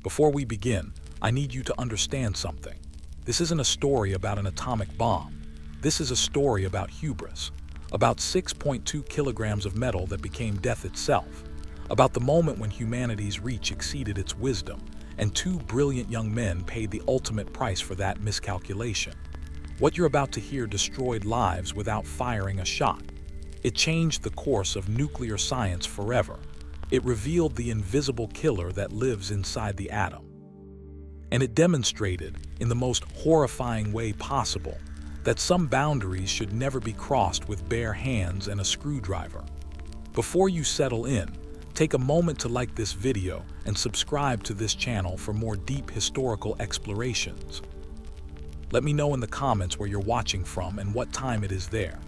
Before we begin, I need you to understand something. This isn't a story about an atomic bomb. This is a story about hubris, about 6.2 kilograms of metal that became death itself, about the moment when humanity's reach exceeded its wisdom, and two brilliant young men paid the ultimate price for that miscalculation. What you're about to hear destroyed lives without firing a shot. It changed the course of nuclear science forever. It revealed the invisible killer that lives inside the atom. And it demonstrated, in the most horrifying way possible, that some boundaries should never be crossed with bare hands and a screwdriver. Before you settle in, take a moment to like this video and subscribe to this channel for more deep historical explorations. Let me know in the comments where you're watching from and what time it is there.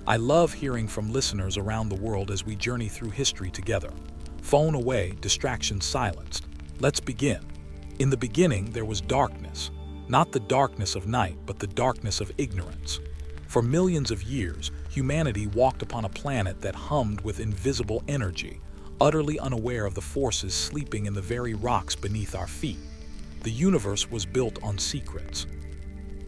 I love hearing from listeners around the world as we journey through history together. Phone away, distractions silenced. Let's begin. In the beginning, there was darkness. Not the darkness of night, but the darkness of ignorance. For millions of years, humanity walked upon a planet that hummed with invisible energy, utterly unaware of the forces sleeping in the very rocks beneath our feet. The universe was built on secrets.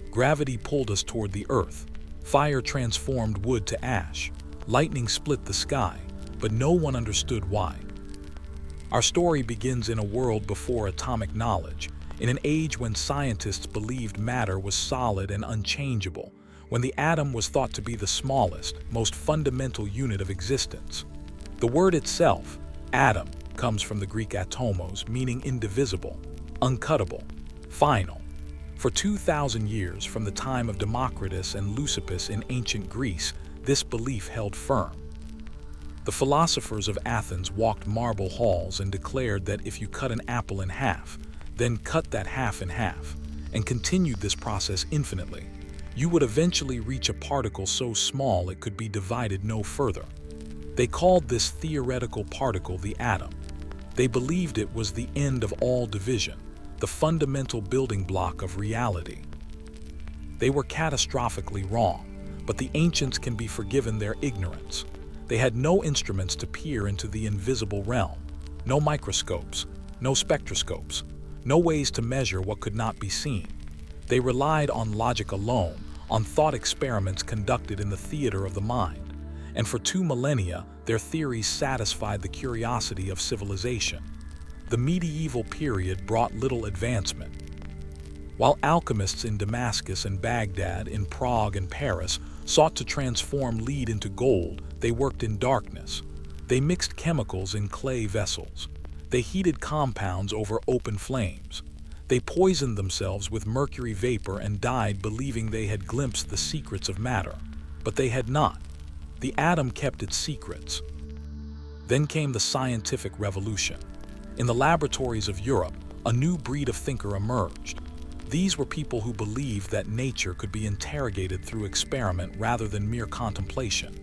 Gravity pulled us toward the earth. Fire transformed wood to ash. Lightning split the sky, but no one understood why. Our story begins in a world before atomic knowledge, in an age when scientists believed matter was solid and unchangeable, when the atom was thought to be the smallest, most fundamental unit of existence. The word itself, atom, comes from the Greek atomos, meaning indivisible, uncuttable, final. For 2,000 years, from the time of Democritus and Leucippus in ancient Greece, this belief held firm. The philosophers of Athens walked marble halls and declared that if you cut an apple in half, then cut that half in half, and continued this process infinitely, you would eventually reach a particle so small it could be divided no further. They called this theoretical particle the atom. They believed it was the end of all division, the fundamental building block of reality. They were catastrophically wrong, but the ancients can be forgiven their ignorance. They had no instruments to peer into the invisible realm, no microscopes, no spectroscopes, no ways to measure what could not be seen. They relied on logic alone, on thought experiments conducted in the theater of the mind, and for 2 millennia, their theories satisfied the curiosity of civilization. The medieval period brought little advancement. While alchemists in Damascus and Baghdad, in Prague and Paris, sought to transform lead into gold, they worked in darkness. They mixed chemicals in clay vessels. They heated compounds over open flames. They poisoned themselves with mercury vapor and died believing they had glimpsed the secrets of matter. But they had not. The atom kept its secrets. Then came the scientific revolution. In the laboratories of Europe, a new breed of thinker emerged. These were people who believed that nature could be interrogated through experiment rather than mere contemplation.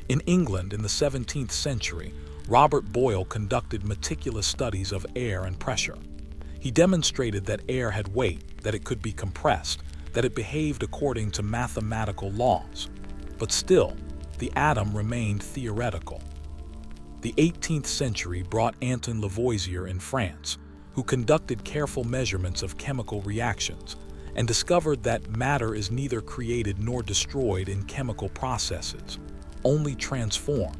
In England in the 17th century, Robert Boyle conducted meticulous studies of air and pressure. He demonstrated that air had weight, that it could be compressed, that it behaved according to mathematical laws. But still, the atom remained theoretical. The 18th century brought Antoine Lavoisier in France, who conducted careful measurements of chemical reactions and discovered that matter is neither created nor destroyed in chemical processes, only transformed.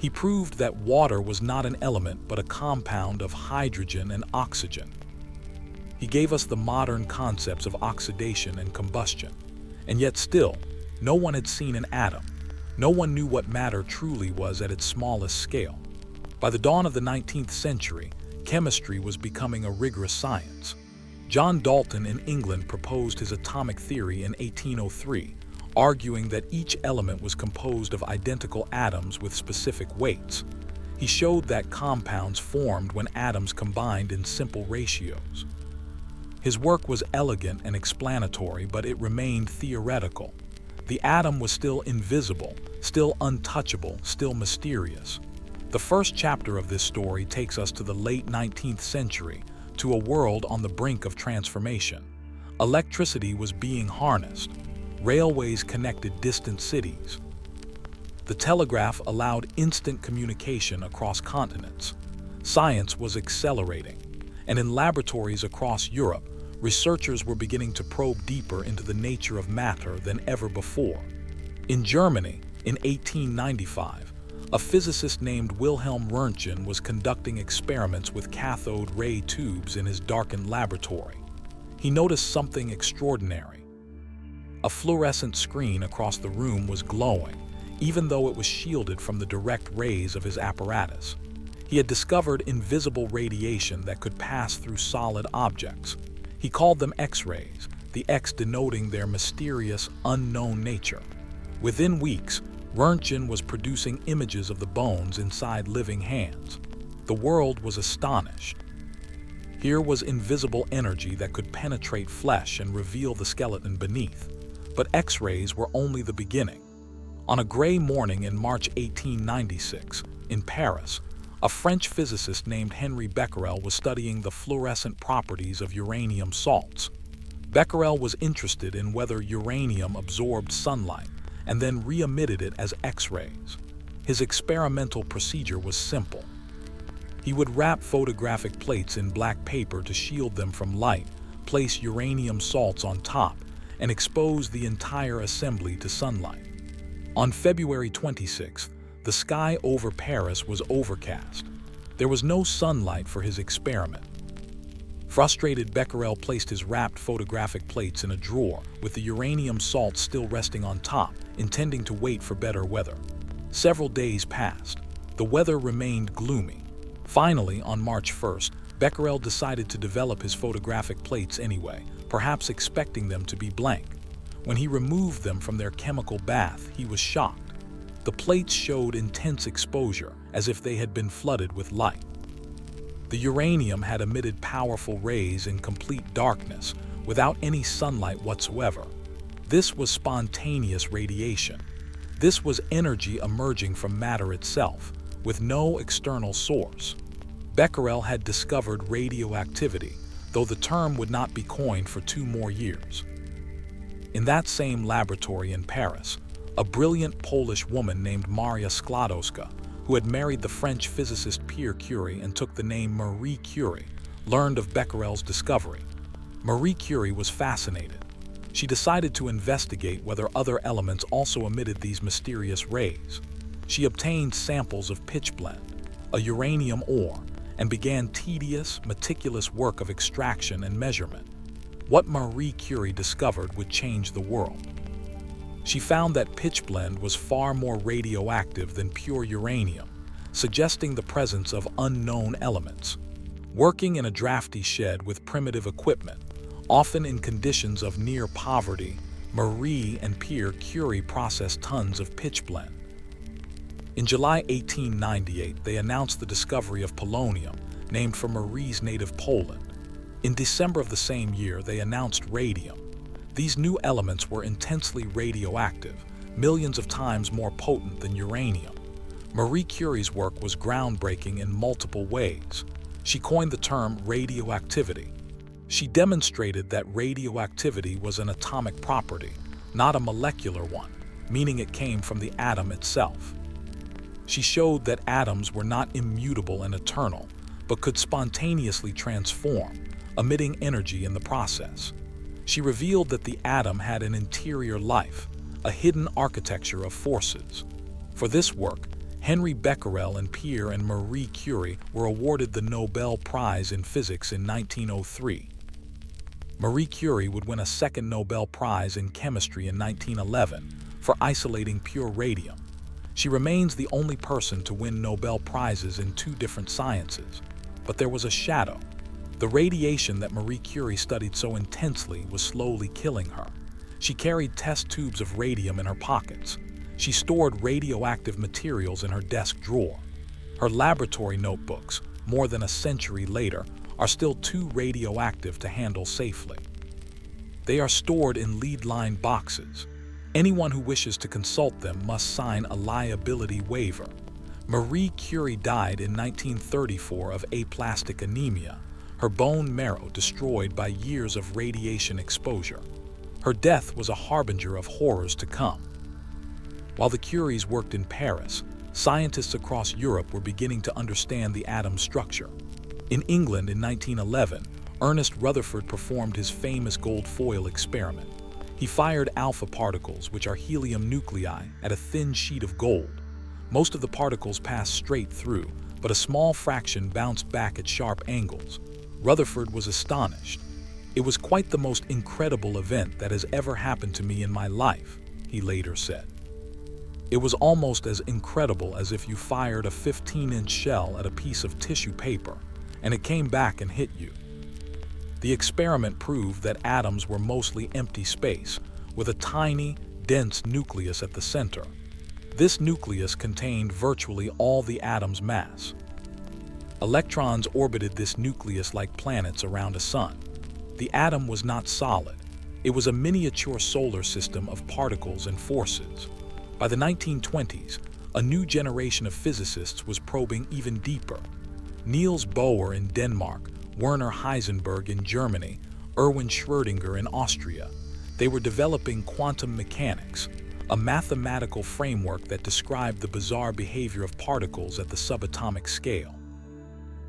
He proved that water was not an element but a compound of hydrogen and oxygen. He gave us the modern concepts of oxidation and combustion, and yet still, no one had seen an atom. No one knew what matter truly was at its smallest scale. By the dawn of the 19th century, chemistry was becoming a rigorous science. John Dalton in England proposed his atomic theory in 1803, arguing that each element was composed of identical atoms with specific weights. He showed that compounds formed when atoms combined in simple ratios. His work was elegant and explanatory, but it remained theoretical. The atom was still invisible, still untouchable, still mysterious. The first chapter of this story takes us to the late 19th century, to a world on the brink of transformation. Electricity was being harnessed. Railways connected distant cities. The telegraph allowed instant communication across continents. Science was accelerating. and in laboratories across Europe, researchers were beginning to probe deeper into the nature of matter than ever before. In Germany, in 1895, a physicist named Wilhelm Röntgen was conducting experiments with cathode ray tubes in his darkened laboratory. He noticed something extraordinary. A fluorescent screen across the room was glowing, even though it was shielded from the direct rays of his apparatus. He had discovered invisible radiation that could pass through solid objects. He called them X-rays, the X denoting their mysterious, unknown nature. Within weeks, Röntgen was producing images of the bones inside living hands. The world was astonished. Here was invisible energy that could penetrate flesh and reveal the skeleton beneath. But X-rays were only the beginning. On a gray morning in March 1896, in Paris, a French physicist named Henri Becquerel was studying the fluorescent properties of uranium salts. Becquerel was interested in whether uranium absorbed sunlight and then re-emitted it as X-rays. His experimental procedure was simple. He would wrap photographic plates in black paper to shield them from light, place uranium salts on top, and expose the entire assembly to sunlight. On February 26th, the sky over Paris was overcast. There was no sunlight for his experiment. Frustrated, Becquerel placed his wrapped photographic plates in a drawer with the uranium salts still resting on top, intending to wait for better weather. Several days passed. The weather remained gloomy. Finally, on March 1st, Becquerel decided to develop his photographic plates anyway, perhaps expecting them to be blank. When he removed them from their chemical bath, he was shocked. The plates showed intense exposure, as if they had been flooded with light. The uranium had emitted powerful rays in complete darkness, without any sunlight whatsoever. This was spontaneous radiation. This was energy emerging from matter itself, with no external source. Becquerel had discovered radioactivity, though the term would not be coined for 2 more years. In that same laboratory in Paris, a brilliant Polish woman named Maria Skłodowska, who had married the French physicist Pierre Curie and took the name Marie Curie, learned of Becquerel's discovery. Marie Curie was fascinated. She decided to investigate whether other elements also emitted these mysterious rays. She obtained samples of pitchblende, a uranium ore, and began tedious, meticulous work of extraction and measurement. What Marie Curie discovered would change the world. She found that pitchblende was far more radioactive than pure uranium, suggesting the presence of unknown elements. Working in a drafty shed with primitive equipment, often in conditions of near poverty, Marie and Pierre Curie processed tons of pitchblende. In July 1898, they announced the discovery of polonium, named for Marie's native Poland. In December of the same year, they announced radium. These new elements were intensely radioactive, millions of times more potent than uranium. Marie Curie's work was groundbreaking in multiple ways. She coined the term radioactivity. She demonstrated that radioactivity was an atomic property, not a molecular one, meaning it came from the atom itself. She showed that atoms were not immutable and eternal, but could spontaneously transform, emitting energy in the process. She revealed that the atom had an interior life, a hidden architecture of forces. For this work, Henri Becquerel and Pierre and Marie Curie were awarded the Nobel Prize in Physics in 1903. Marie Curie would win a second Nobel Prize in Chemistry in 1911 for isolating pure radium. She remains the only person to win Nobel Prizes in 2 different sciences. But there was a shadow. The radiation that Marie Curie studied so intensely was slowly killing her. She carried test tubes of radium in her pockets. She stored radioactive materials in her desk drawer. Her laboratory notebooks, more than a century later, are still too radioactive to handle safely. They are stored in lead-lined boxes. Anyone who wishes to consult them must sign a liability waiver. Marie Curie died in 1934 of aplastic anemia, her bone marrow destroyed by years of radiation exposure. Her death was a harbinger of horrors to come. While the Curies worked in Paris, scientists across Europe were beginning to understand the atom's structure. In England in 1911, Ernest Rutherford performed his famous gold foil experiment. He fired alpha particles, which are helium nuclei, at a thin sheet of gold. Most of the particles passed straight through, but a small fraction bounced back at sharp angles. Rutherford was astonished. "It was quite the most incredible event that has ever happened to me in my life," he later said. "It was almost as incredible as if you fired a 15-inch shell at a piece of tissue paper, and it came back and hit you." The experiment proved that atoms were mostly empty space, with a tiny, dense nucleus at the center. This nucleus contained virtually all the atom's mass. Electrons orbited this nucleus like planets around a sun. The atom was not solid. It was a miniature solar system of particles and forces. By the 1920s, a new generation of physicists was probing even deeper. Niels Bohr in Denmark, Werner Heisenberg in Germany, Erwin Schrödinger in Austria. They were developing quantum mechanics, a mathematical framework that described the bizarre behavior of particles at the subatomic scale.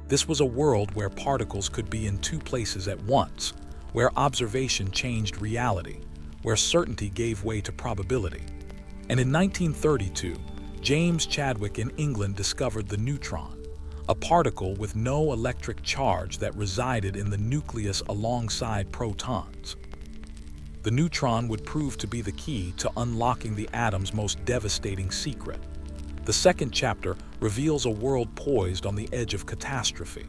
This was a world where particles could be in two places at once, where observation changed reality, where certainty gave way to probability. And in 1932, James Chadwick in England discovered the neutron, a particle with no electric charge that resided in the nucleus alongside protons. The neutron would prove to be the key to unlocking the atom's most devastating secret. The second chapter reveals a world poised on the edge of catastrophe.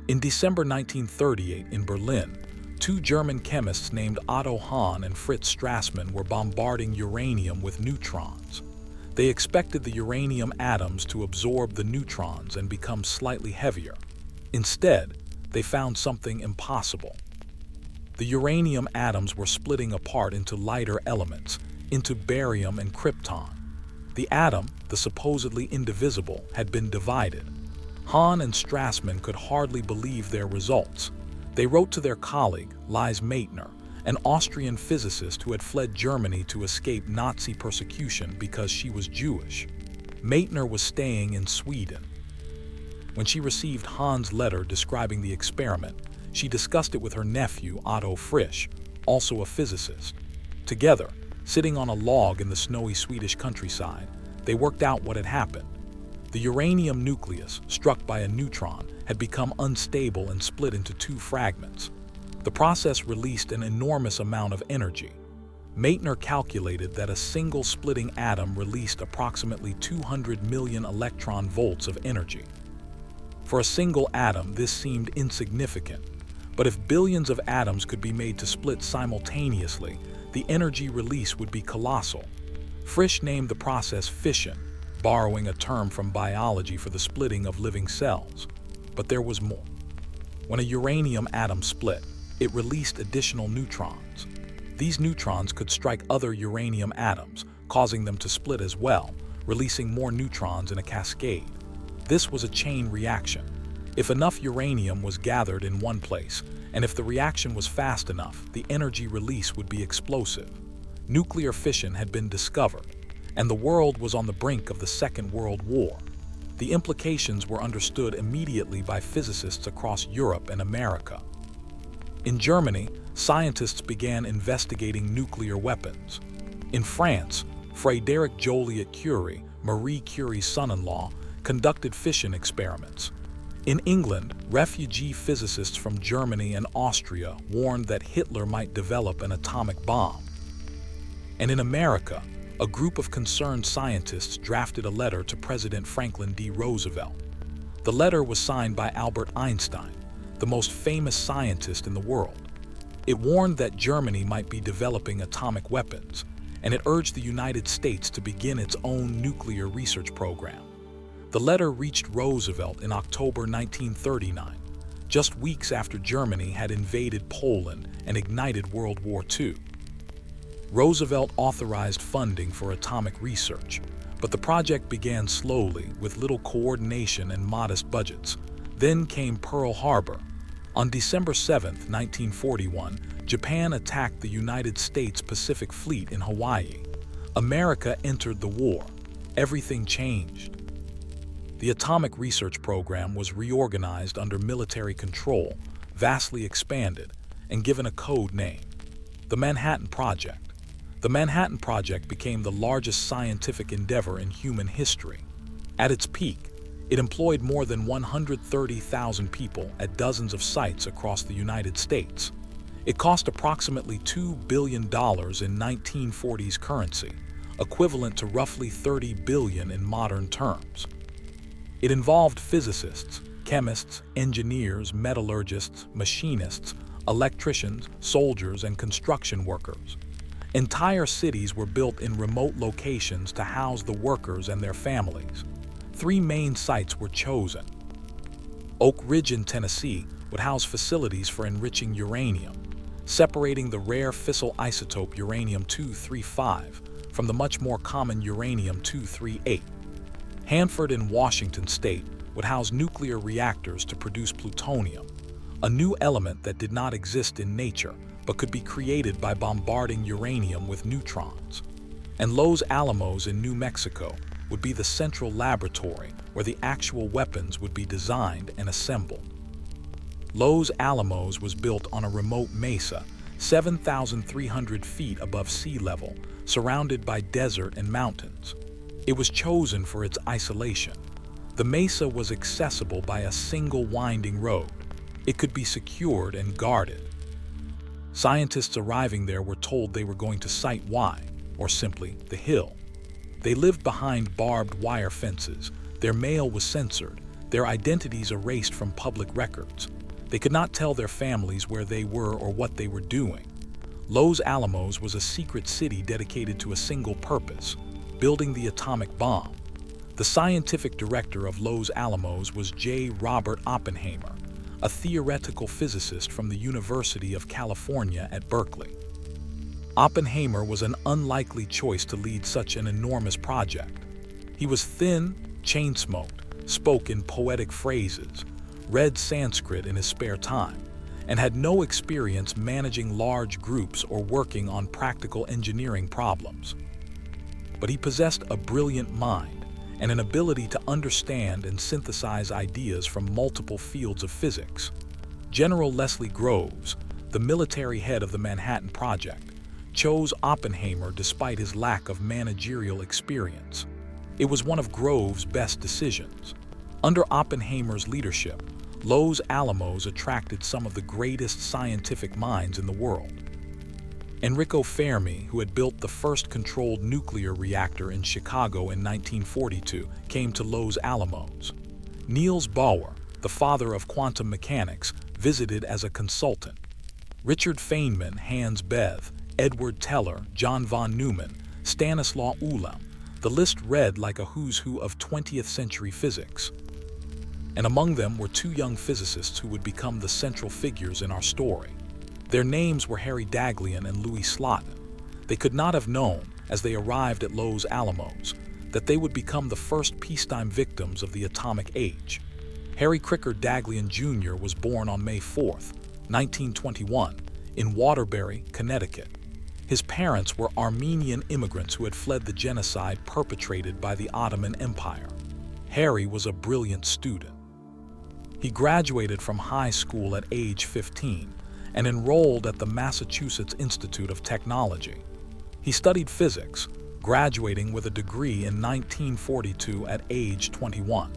In December 1938 in Berlin, two German chemists named Otto Hahn and Fritz Strassmann were bombarding uranium with neutrons. They expected the uranium atoms to absorb the neutrons and become slightly heavier. Instead, they found something impossible. The uranium atoms were splitting apart into lighter elements, into barium and krypton. The atom, the supposedly indivisible, had been divided. Hahn and Strassmann could hardly believe their results. They wrote to their colleague, Lise Meitner, an Austrian physicist who had fled Germany to escape Nazi persecution because she was Jewish. Meitner was staying in Sweden. When she received Hahn's letter describing the experiment, she discussed it with her nephew, Otto Frisch, also a physicist. Together, sitting on a log in the snowy Swedish countryside, they worked out what had happened. The uranium nucleus, struck by a neutron, had become unstable and split into two fragments. The process released an enormous amount of energy. Meitner calculated that a single splitting atom released approximately 200 million electron volts of energy. For a single atom, this seemed insignificant. But if billions of atoms could be made to split simultaneously, the energy release would be colossal. Frisch named the process fission, borrowing a term from biology for the splitting of living cells. But there was more. When a uranium atom split, it released additional neutrons. These neutrons could strike other uranium atoms, causing them to split as well, releasing more neutrons in a cascade. This was a chain reaction. If enough uranium was gathered in one place, and if the reaction was fast enough, the energy release would be explosive. Nuclear fission had been discovered, and the world was on the brink of the Second World War. The implications were understood immediately by physicists across Europe and America. In Germany, scientists began investigating nuclear weapons. In France, Frédéric Joliot-Curie, Marie Curie's son-in-law, conducted fission experiments. In England, refugee physicists from Germany and Austria warned that Hitler might develop an atomic bomb. And in America, a group of concerned scientists drafted a letter to President Franklin D. Roosevelt. The letter was signed by Albert Einstein, the most famous scientist in the world. It warned that Germany might be developing atomic weapons, and it urged the United States to begin its own nuclear research program. The letter reached Roosevelt in October 1939, just weeks after Germany had invaded Poland and ignited World War II. Roosevelt authorized funding for atomic research, but the project began slowly with little coordination and modest budgets. Then came Pearl Harbor. On December 7, 1941, Japan attacked the United States Pacific Fleet in Hawaii. America entered the war. Everything changed. The atomic research program was reorganized under military control, vastly expanded, and given a code name: the Manhattan Project. The Manhattan Project became the largest scientific endeavor in human history. At its peak, it employed more than 130,000 people at dozens of sites across the United States. It cost approximately $2 billion in 1940s currency, equivalent to roughly $30 billion in modern terms. It involved physicists, chemists, engineers, metallurgists, machinists, electricians, soldiers, and construction workers. Entire cities were built in remote locations to house the workers and their families. 3 main sites were chosen. Oak Ridge in Tennessee would house facilities for enriching uranium, separating the rare fissile isotope uranium-235 from the much more common uranium-238. Hanford in Washington state would house nuclear reactors to produce plutonium, a new element that did not exist in nature but could be created by bombarding uranium with neutrons. And Los Alamos in New Mexico would be the central laboratory where the actual weapons would be designed and assembled. Los Alamos was built on a remote mesa, 7,300 feet above sea level, surrounded by desert and mountains. It was chosen for its isolation. The mesa was accessible by a single winding road. It could be secured and guarded. Scientists arriving there were told they were going to Site Y, or simply the hill. They lived behind barbed wire fences. Their mail was censored, their identities erased from public records. They could not tell their families where they were or what they were doing. Los Alamos was a secret city dedicated to a single purpose: building the atomic bomb. The scientific director of Los Alamos was J. Robert Oppenheimer, a theoretical physicist from the University of California at Berkeley. Oppenheimer was an unlikely choice to lead such an enormous project. He was thin, chain-smoked, spoke in poetic phrases, read Sanskrit in his spare time, and had no experience managing large groups or working on practical engineering problems. But he possessed a brilliant mind and an ability to understand and synthesize ideas from multiple fields of physics. General Leslie Groves, the military head of the Manhattan Project, chose Oppenheimer despite his lack of managerial experience. It was one of Groves' best decisions. Under Oppenheimer's leadership, Los Alamos attracted some of the greatest scientific minds in the world. Enrico Fermi, who had built the first controlled nuclear reactor in Chicago in 1942, came to Los Alamos. Niels Bohr, the father of quantum mechanics, visited as a consultant. Richard Feynman, Hans Bethe, Edward Teller, John von Neumann, Stanislaw Ulam. The list read like a who's who of 20th century physics. And among them were 2 young physicists who would become the central figures in our story. Their names were Harry Daghlian and Louis Slotin. They could not have known, as they arrived at Los Alamos, that they would become the first peacetime victims of the atomic age. Harry Cricker Daghlian Jr. was born on May 4, 1921, in Waterbury, Connecticut. His parents were Armenian immigrants who had fled the genocide perpetrated by the Ottoman Empire. Harry was a brilliant student. He graduated from high school at age 15 and enrolled at the Massachusetts Institute of Technology. He studied physics, graduating with a degree in 1942 at age 21.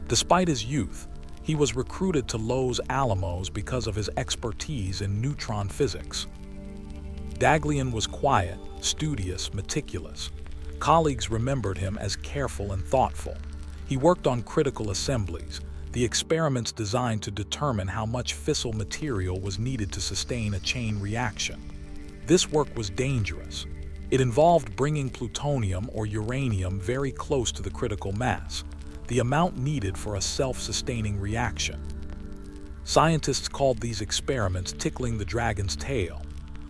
Despite his youth, he was recruited to Los Alamos because of his expertise in neutron physics. Daghlian was quiet, studious, meticulous. Colleagues remembered him as careful and thoughtful. He worked on critical assemblies, the experiments designed to determine how much fissile material was needed to sustain a chain reaction. This work was dangerous. It involved bringing plutonium or uranium very close to the critical mass, the amount needed for a self-sustaining reaction. Scientists called these experiments tickling the dragon's tail,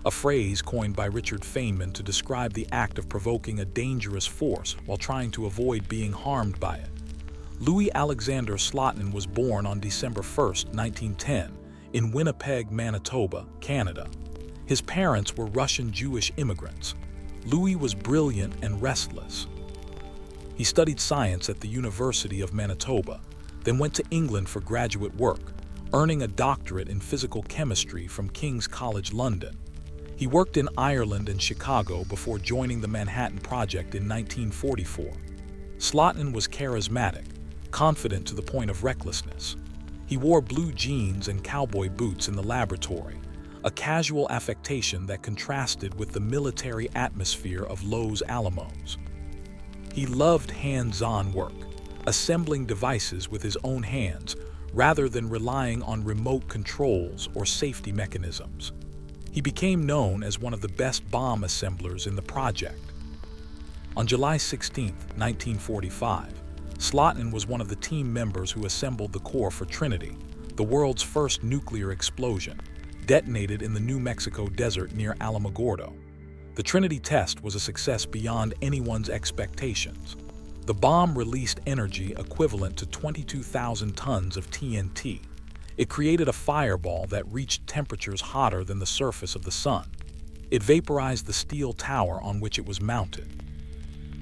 a phrase coined by Richard Feynman to describe the act of provoking a dangerous force while trying to avoid being harmed by it. Louis Alexander Slotin was born on December 1, 1910, in Winnipeg, Manitoba, Canada. His parents were Russian Jewish immigrants. Louis was brilliant and restless. He studied science at the University of Manitoba, then went to England for graduate work, earning a doctorate in physical chemistry from King's College London. He worked in Ireland and Chicago before joining the Manhattan Project in 1944. Slotin was charismatic, confident to the point of recklessness. He wore blue jeans and cowboy boots in the laboratory, a casual affectation that contrasted with the military atmosphere of Los Alamos. He loved hands-on work, assembling devices with his own hands rather than relying on remote controls or safety mechanisms. He became known as one of the best bomb assemblers in the project. On July 16, 1945, Slotin was one of the team members who assembled the core for Trinity, the world's first nuclear explosion, detonated in the New Mexico desert near Alamogordo. The Trinity test was a success beyond anyone's expectations. The bomb released energy equivalent to 22,000 tons of TNT. It created a fireball that reached temperatures hotter than the surface of the sun. It vaporized the steel tower on which it was mounted.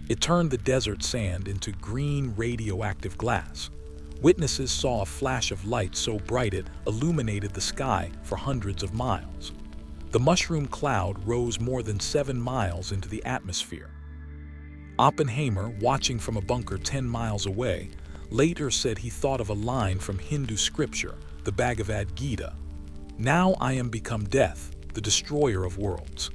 It turned the desert sand into green radioactive glass. Witnesses saw a flash of light so bright it illuminated the sky for hundreds of miles. The mushroom cloud rose more than 7 miles into the atmosphere. Oppenheimer, watching from a bunker 10 miles away, later said he thought of a line from Hindu scripture, the Bhagavad Gita. "Now I am become death, the destroyer of worlds."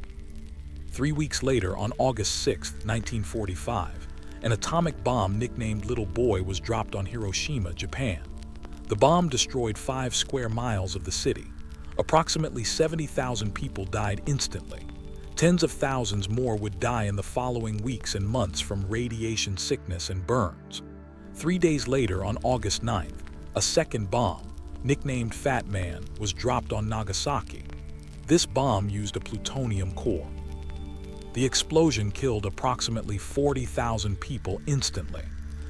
3 weeks later, on August 6, 1945, an atomic bomb nicknamed Little Boy was dropped on Hiroshima, Japan. The bomb destroyed 5 square miles of the city. Approximately 70,000 people died instantly. Tens of thousands more would die in the following weeks and months from radiation sickness and burns. 3 days later, on August 9th, a second bomb, nicknamed Fat Man, was dropped on Nagasaki. This bomb used a plutonium core. The explosion killed approximately 40,000 people instantly.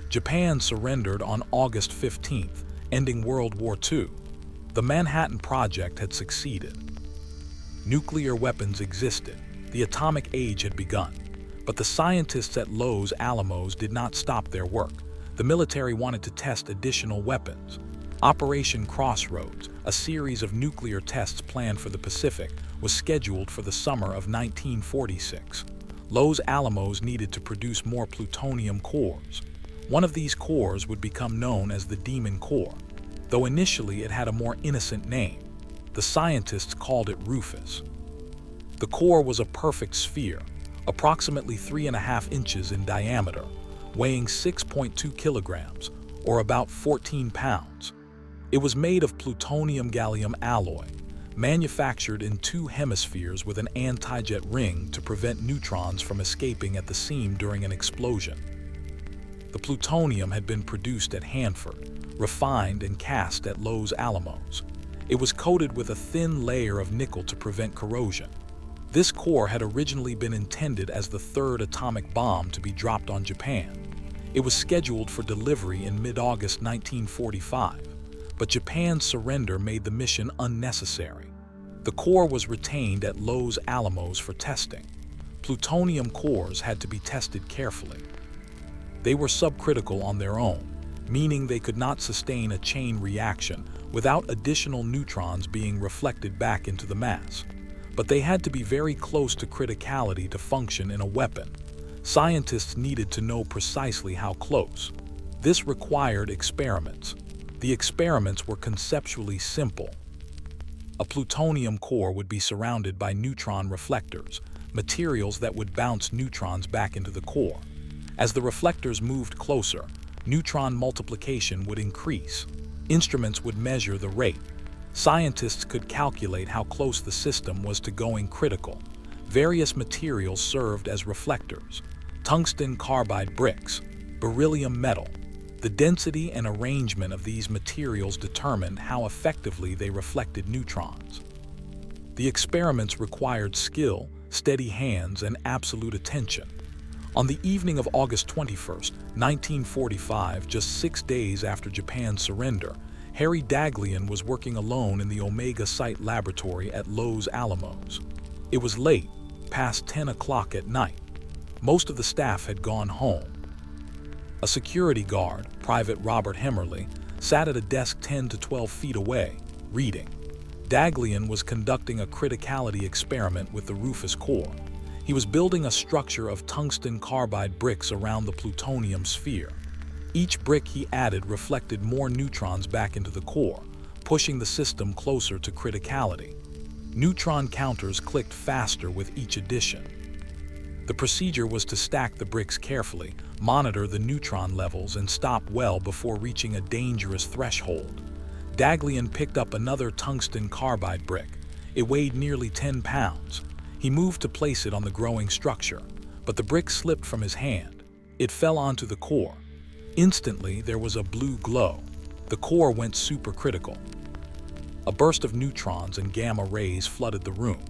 Japan surrendered on August 15th, ending World War II. The Manhattan Project had succeeded. Nuclear weapons existed. The atomic age had begun. But the scientists at Los Alamos did not stop their work. The military wanted to test additional weapons. Operation Crossroads, a series of nuclear tests planned for the Pacific, was scheduled for the summer of 1946. Los Alamos needed to produce more plutonium cores. One of these cores would become known as the Demon Core, though initially it had a more innocent name. The scientists called it Rufus. The core was a perfect sphere, approximately 3.5 inches in diameter, weighing 6.2 kilograms, or about 14 pounds. It was made of plutonium-gallium alloy, manufactured in 2 hemispheres with an anti-jet ring to prevent neutrons from escaping at the seam during an explosion. The plutonium had been produced at Hanford, refined and cast at Los Alamos. It was coated with a thin layer of nickel to prevent corrosion. This core had originally been intended as the 3rd atomic bomb to be dropped on Japan. It was scheduled for delivery in mid-August 1945. But Japan's surrender made the mission unnecessary. The core was retained at Los Alamos for testing. Plutonium cores had to be tested carefully. They were subcritical on their own, meaning they could not sustain a chain reaction without additional neutrons being reflected back into the mass. But they had to be very close to criticality to function in a weapon. Scientists needed to know precisely how close. This required experiments. The experiments were conceptually simple. A plutonium core would be surrounded by neutron reflectors, materials that would bounce neutrons back into the core. As the reflectors moved closer, neutron multiplication would increase. Instruments would measure the rate. Scientists could calculate how close the system was to going critical. Various materials served as reflectors: tungsten carbide bricks, beryllium metal. The density and arrangement of these materials determined how effectively they reflected neutrons. The experiments required skill, steady hands, and absolute attention. On the evening of August 21, 1945, just 6 days after Japan's surrender, Harry Daghlian was working alone in the Omega Site laboratory at Los Alamos. It was late, past 10 o'clock at night. Most of the staff had gone home. A security guard, Private Robert Hemmerly, sat at a desk 10 to 12 feet away, reading. Daglian was conducting a criticality experiment with the Rufus core. He was building a structure of tungsten carbide bricks around the plutonium sphere. Each brick he added reflected more neutrons back into the core, pushing the system closer to criticality. Neutron counters clicked faster with each addition. The procedure was to stack the bricks carefully, monitor the neutron levels, and stop well before reaching a dangerous threshold. Daglian picked up another tungsten carbide brick. It weighed nearly 10 pounds. He moved to place it on the growing structure, but the brick slipped from his hand. It fell onto the core. Instantly, there was a blue glow. The core went supercritical. A burst of neutrons and gamma rays flooded the room.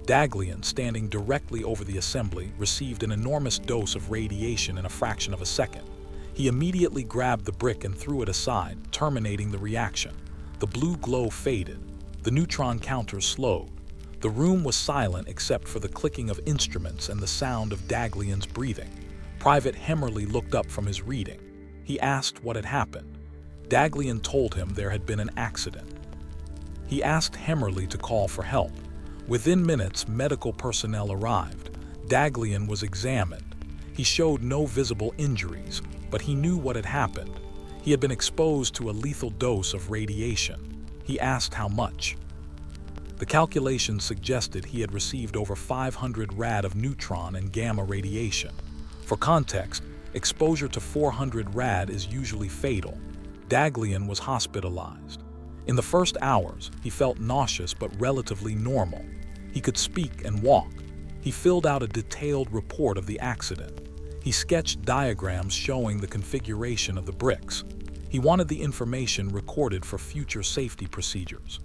Daglian, standing directly over the assembly, received an enormous dose of radiation in a fraction of a second. He immediately grabbed the brick and threw it aside, terminating the reaction. The blue glow faded. The neutron counters slowed. The room was silent except for the clicking of instruments and the sound of Daglian's breathing. Private Hemmerly looked up from his reading. He asked what had happened. Daglian told him there had been an accident. He asked Hemmerly to call for help. Within minutes, medical personnel arrived. Daglian was examined. He showed no visible injuries, but he knew what had happened. He had been exposed to a lethal dose of radiation. He asked how much. The calculations suggested he had received over 500 rad of neutron and gamma radiation. For context, exposure to 400 rad is usually fatal. Daglian was hospitalized. In the first hours, he felt nauseous but relatively normal. He could speak and walk. He filled out a detailed report of the accident. He sketched diagrams showing the configuration of the bricks. He wanted the information recorded for future safety procedures.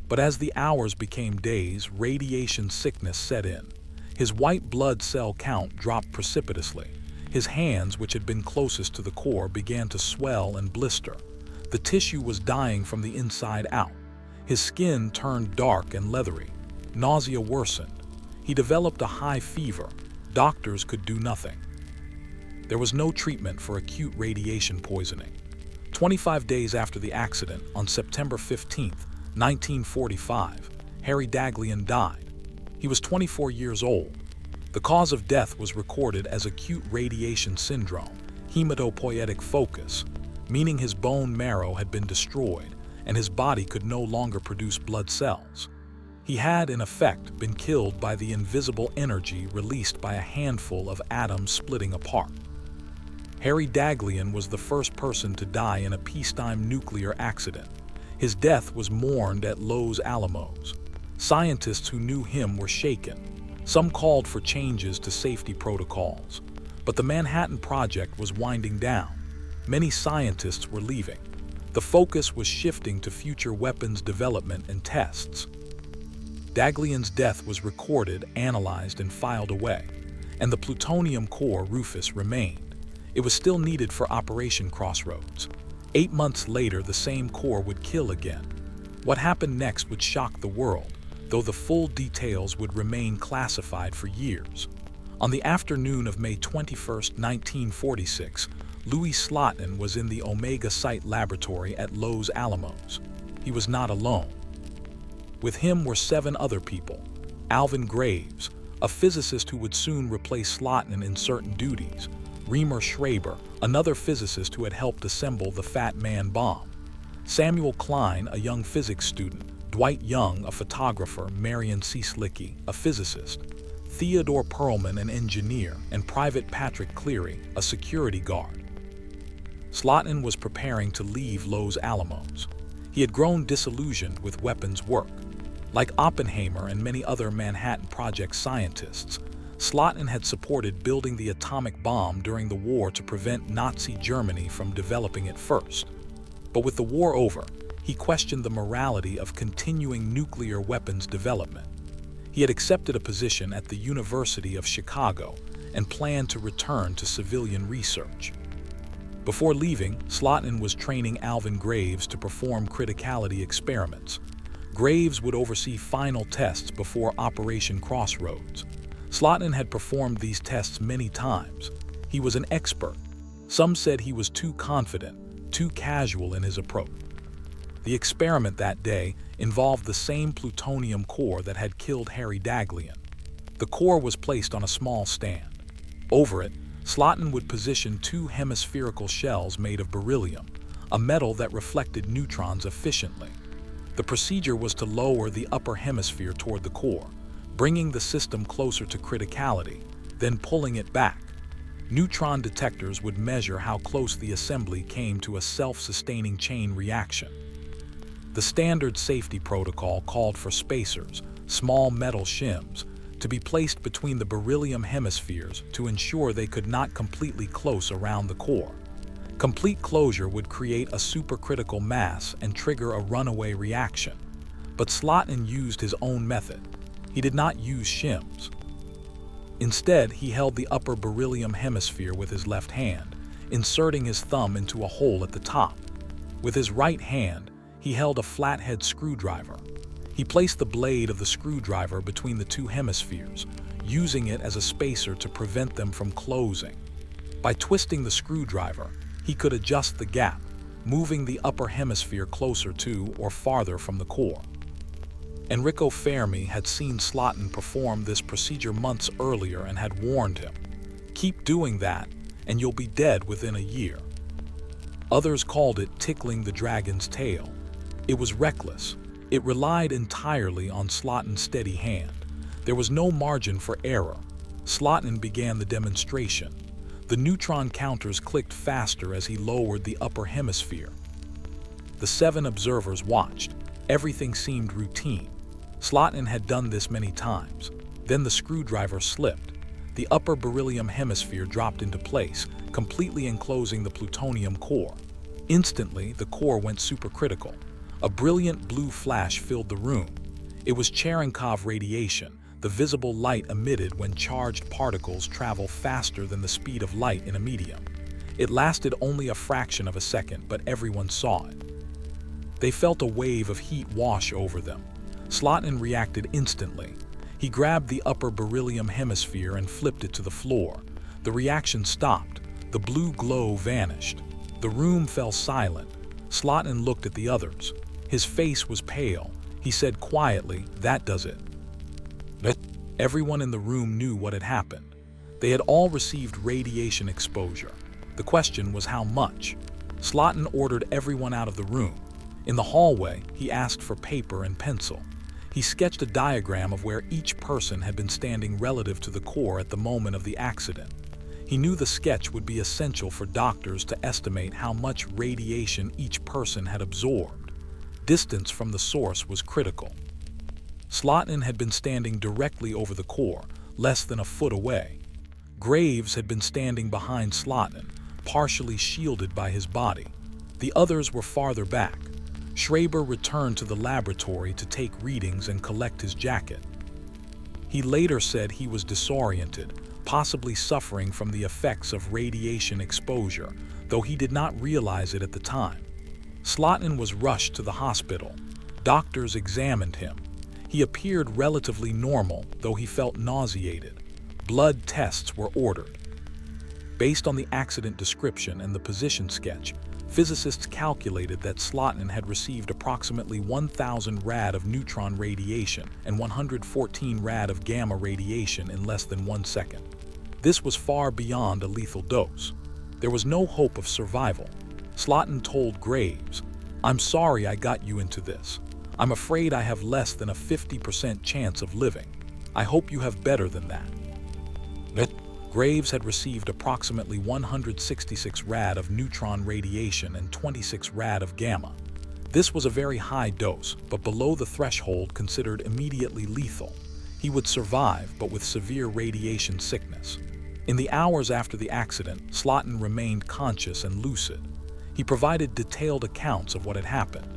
But as the hours became days, radiation sickness set in. His white blood cell count dropped precipitously. His hands, which had been closest to the core, began to swell and blister. The tissue was dying from the inside out. His skin turned dark and leathery. Nausea worsened. He developed a high fever. Doctors could do nothing. There was no treatment for acute radiation poisoning. 25 days after the accident, on September 15, 1945, Harry Daglian died. He was 24 years old. The cause of death was recorded as acute radiation syndrome, hematopoietic focus, meaning his bone marrow had been destroyed and his body could no longer produce blood cells. He had, in effect, been killed by the invisible energy released by a handful of atoms splitting apart. Harry Daglian was the first person to die in a peacetime nuclear accident. His death was mourned at Los Alamos. Scientists who knew him were shaken. Some called for changes to safety protocols. But the Manhattan Project was winding down. Many scientists were leaving. The focus was shifting to future weapons development and tests. Daglian's death was recorded, analyzed, and filed away, and the plutonium core Rufus remained. It was still needed for Operation Crossroads. 8 months later, the same core would kill again. What happened next would shock the world, though the full details would remain classified for years. On the afternoon of May 21, 1946, Louis Slotin was in the Omega Site laboratory at Los Alamos. He was not alone. With him were 7 other people. Alvin Graves, a physicist who would soon replace Slotin in certain duties. Reimer Schreiber, another physicist who had helped assemble the Fat Man bomb. Samuel Klein, a young physics student. Dwight Young, a photographer. Marion C. Slicky, a physicist. Theodore Perlman, an engineer, and Private Patrick Cleary, a security guard. Slotin was preparing to leave Los Alamos. He had grown disillusioned with weapons work. Like Oppenheimer and many other Manhattan Project scientists, Slotin had supported building the atomic bomb during the war to prevent Nazi Germany from developing it first. But with the war over, he questioned the morality of continuing nuclear weapons development. He had accepted a position at the University of Chicago and planned to return to civilian research. Before leaving, Slotin was training Alvin Graves to perform criticality experiments. Graves would oversee final tests before Operation Crossroads. Slotin had performed these tests many times. He was an expert. Some said he was too confident, too casual in his approach. The experiment that day involved the same plutonium core that had killed Harry Daghlian. The core was placed on a small stand. Over it, Slotin would position two hemispherical shells made of beryllium, a metal that reflected neutrons efficiently. The procedure was to lower the upper hemisphere toward the core, bringing the system closer to criticality, then pulling it back. Neutron detectors would measure how close the assembly came to a self-sustaining chain reaction. The standard safety protocol called for spacers, small metal shims, to be placed between the beryllium hemispheres to ensure they could not completely close around the core. Complete closure would create a supercritical mass and trigger a runaway reaction. But Slotin used his own method. He did not use shims. Instead, he held the upper beryllium hemisphere with his left hand, inserting his thumb into a hole at the top. With his right hand, he held a flathead screwdriver. He placed the blade of the screwdriver between the two hemispheres, using it as a spacer to prevent them from closing. By twisting the screwdriver, he could adjust the gap, moving the upper hemisphere closer to or farther from the core. Enrico Fermi had seen Slotin perform this procedure months earlier and had warned him, "Keep doing that, and you'll be dead within a year." Others called it tickling the dragon's tail. It was reckless. It relied entirely on Slotin's steady hand. There was no margin for error. Slotin began the demonstration. The neutron counters clicked faster as he lowered the upper hemisphere. The 7 observers watched. Everything seemed routine. Slotin had done this many times. Then the screwdriver slipped. The upper beryllium hemisphere dropped into place, completely enclosing the plutonium core. Instantly, the core went supercritical. A brilliant blue flash filled the room. It was Cherenkov radiation, the visible light emitted when charged particles travel faster than the speed of light in a medium. It lasted only a fraction of a second, but everyone saw it. They felt a wave of heat wash over them. Slotin reacted instantly. He grabbed the upper beryllium hemisphere and flipped it to the floor. The reaction stopped. The blue glow vanished. The room fell silent. Slotin looked at the others. His face was pale. He said quietly, "That does it." Everyone in the room knew what had happened. They had all received radiation exposure. The question was how much. Slotin ordered everyone out of the room. In the hallway, he asked for paper and pencil. He sketched a diagram of where each person had been standing relative to the core at the moment of the accident. He knew the sketch would be essential for doctors to estimate how much radiation each person had absorbed. Distance from the source was critical. Slotin had been standing directly over the core, less than a foot away. Graves had been standing behind Slotin, partially shielded by his body. The others were farther back. Schreiber returned to the laboratory to take readings and collect his jacket. He later said he was disoriented, possibly suffering from the effects of radiation exposure, though he did not realize it at the time. Slotin was rushed to the hospital. Doctors examined him. He appeared relatively normal, though he felt nauseated. Blood tests were ordered. Based on the accident description and the position sketch, physicists calculated that Slotin had received approximately 1,000 rad of neutron radiation and 114 rad of gamma radiation in less than 1 second. This was far beyond a lethal dose. There was no hope of survival. Slotin told Graves, "I'm sorry I got you into this. I'm afraid I have less than a 50% chance of living. I hope you have better than that." Graves had received approximately 166 rad of neutron radiation and 26 rad of gamma. This was a very high dose, but below the threshold considered immediately lethal. He would survive, but with severe radiation sickness. In the hours after the accident, Slotin remained conscious and lucid. He provided detailed accounts of what had happened.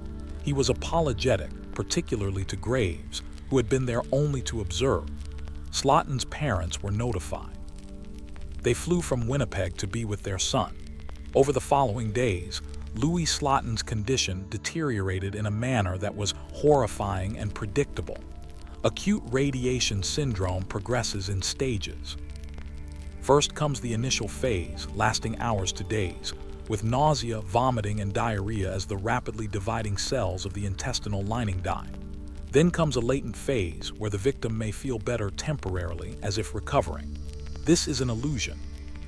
He was apologetic, particularly to Graves, who had been there only to observe. Slotin's parents were notified. They flew from Winnipeg to be with their son. Over the following days, Louis Slotin's condition deteriorated in a manner that was horrifying and predictable. Acute radiation syndrome progresses in stages. First comes the initial phase, lasting hours to days, with nausea, vomiting, and diarrhea as the rapidly dividing cells of the intestinal lining die. Then comes a latent phase, where the victim may feel better temporarily, as if recovering. This is an illusion.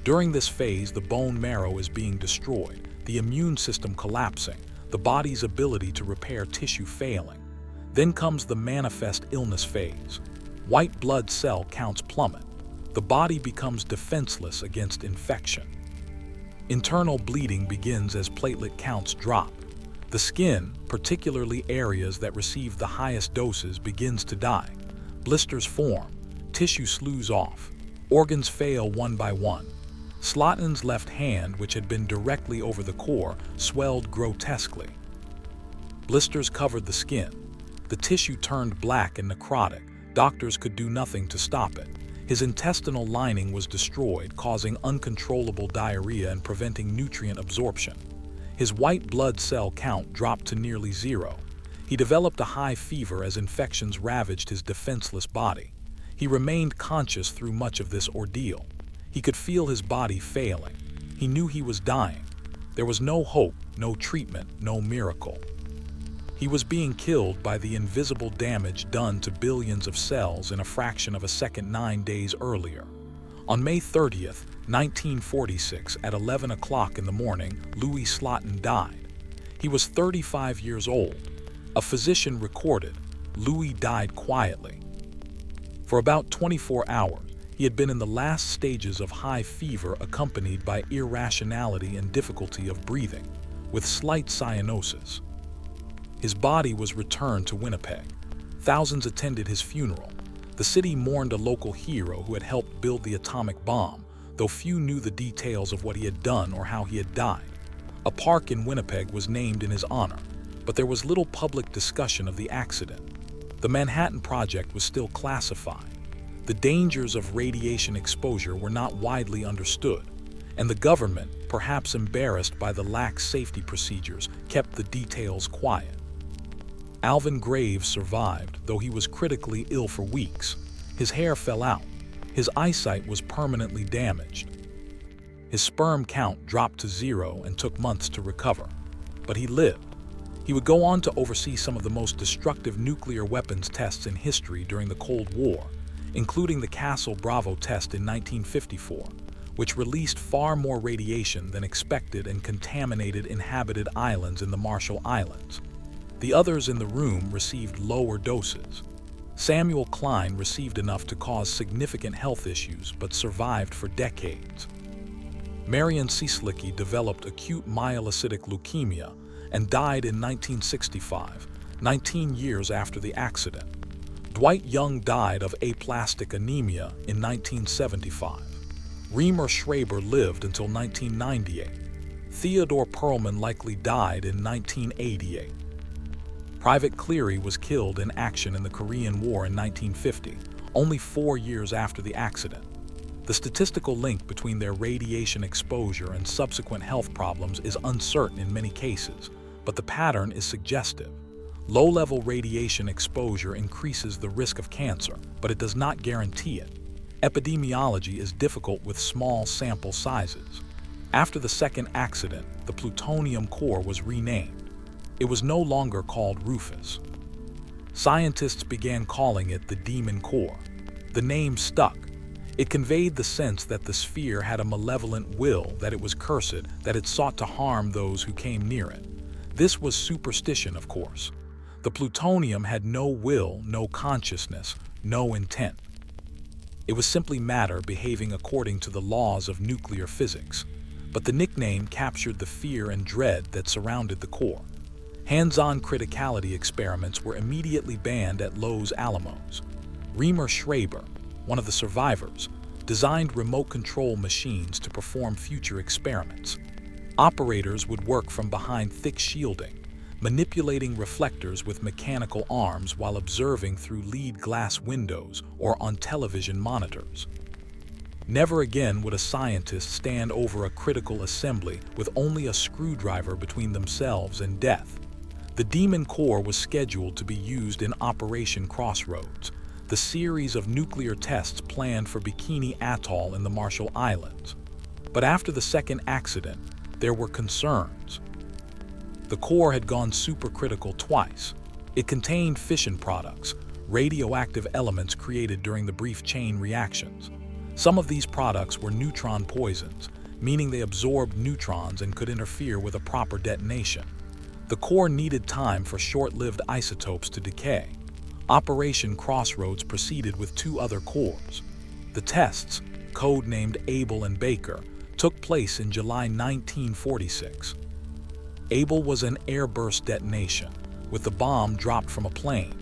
During this phase, the bone marrow is being destroyed, the immune system collapsing, the body's ability to repair tissue failing. Then comes the manifest illness phase. White blood cell counts plummet. The body becomes defenseless against infection. Internal bleeding begins as platelet counts drop. The skin, particularly areas that receive the highest doses, begins to die. Blisters form, tissue sloughs off, organs fail one by one. Slotin's left hand, which had been directly over the core, swelled grotesquely. Blisters covered the skin. The tissue turned black and necrotic. Doctors could do nothing to stop it. His intestinal lining was destroyed, causing uncontrollable diarrhea and preventing nutrient absorption. His white blood cell count dropped to nearly zero. He developed a high fever as infections ravaged his defenseless body. He remained conscious through much of this ordeal. He could feel his body failing. He knew he was dying. There was no hope, no treatment, no miracle. He was being killed by the invisible damage done to billions of cells in a fraction of a second 9 days earlier. On May 30th, 1946, at 11 o'clock in the morning, Louis Slotin died. He was 35 years old. A physician recorded, "Louis died quietly." For about 24 hours, he had been in the last stages of high fever accompanied by irrationality and difficulty of breathing, with slight cyanosis. His body was returned to Winnipeg. Thousands attended his funeral. The city mourned a local hero who had helped build the atomic bomb, though few knew the details of what he had done or how he had died. A park in Winnipeg was named in his honor, but there was little public discussion of the accident. The Manhattan Project was still classified. The dangers of radiation exposure were not widely understood, and the government, perhaps embarrassed by the lax safety procedures, kept the details quiet. Alvin Graves survived, though he was critically ill for weeks. His hair fell out. His eyesight was permanently damaged. His sperm count dropped to zero and took months to recover. But he lived. He would go on to oversee some of the most destructive nuclear weapons tests in history during the Cold War, including the Castle Bravo test in 1954, which released far more radiation than expected and contaminated inhabited islands in the Marshall Islands. The others in the room received lower doses. Samuel Klein received enough to cause significant health issues but survived for decades. Marian Cieślicki developed acute myelocytic leukemia and died in 1965, 19 years after the accident. Dwight Young died of aplastic anemia in 1975. Reimer Schreiber lived until 1998. Theodore Perlman likely died in 1988. Private Cleary was killed in action in the Korean War in 1950, only 4 years after the accident. The statistical link between their radiation exposure and subsequent health problems is uncertain in many cases, but the pattern is suggestive. Low-level radiation exposure increases the risk of cancer, but it does not guarantee it. Epidemiology is difficult with small sample sizes. After the second accident, the plutonium core was renamed. It was no longer called Rufus. Scientists began calling it the demon core. The name stuck. It conveyed the sense that the sphere had a malevolent will, that it was cursed, that it sought to harm those who came near it. This was superstition, of course. The plutonium had no will, no consciousness, no intent. It was simply matter behaving according to the laws of nuclear physics. But the nickname captured the fear and dread that surrounded the core. Hands-on criticality experiments were immediately banned at Los Alamos. Reimer Schreiber, one of the survivors, designed remote control machines to perform future experiments. Operators would work from behind thick shielding, manipulating reflectors with mechanical arms while observing through lead glass windows or on television monitors. Never again would a scientist stand over a critical assembly with only a screwdriver between themselves and death. The demon core was scheduled to be used in Operation Crossroads, the series of nuclear tests planned for Bikini Atoll in the Marshall Islands. But after the second accident, there were concerns. The core had gone supercritical twice. It contained fission products, radioactive elements created during the brief chain reactions. Some of these products were neutron poisons, meaning they absorbed neutrons and could interfere with a proper detonation. The core needed time for short-lived isotopes to decay. Operation Crossroads proceeded with two other cores. The tests, codenamed Able and Baker, took place in July 1946. Able was an airburst detonation, with the bomb dropped from a plane.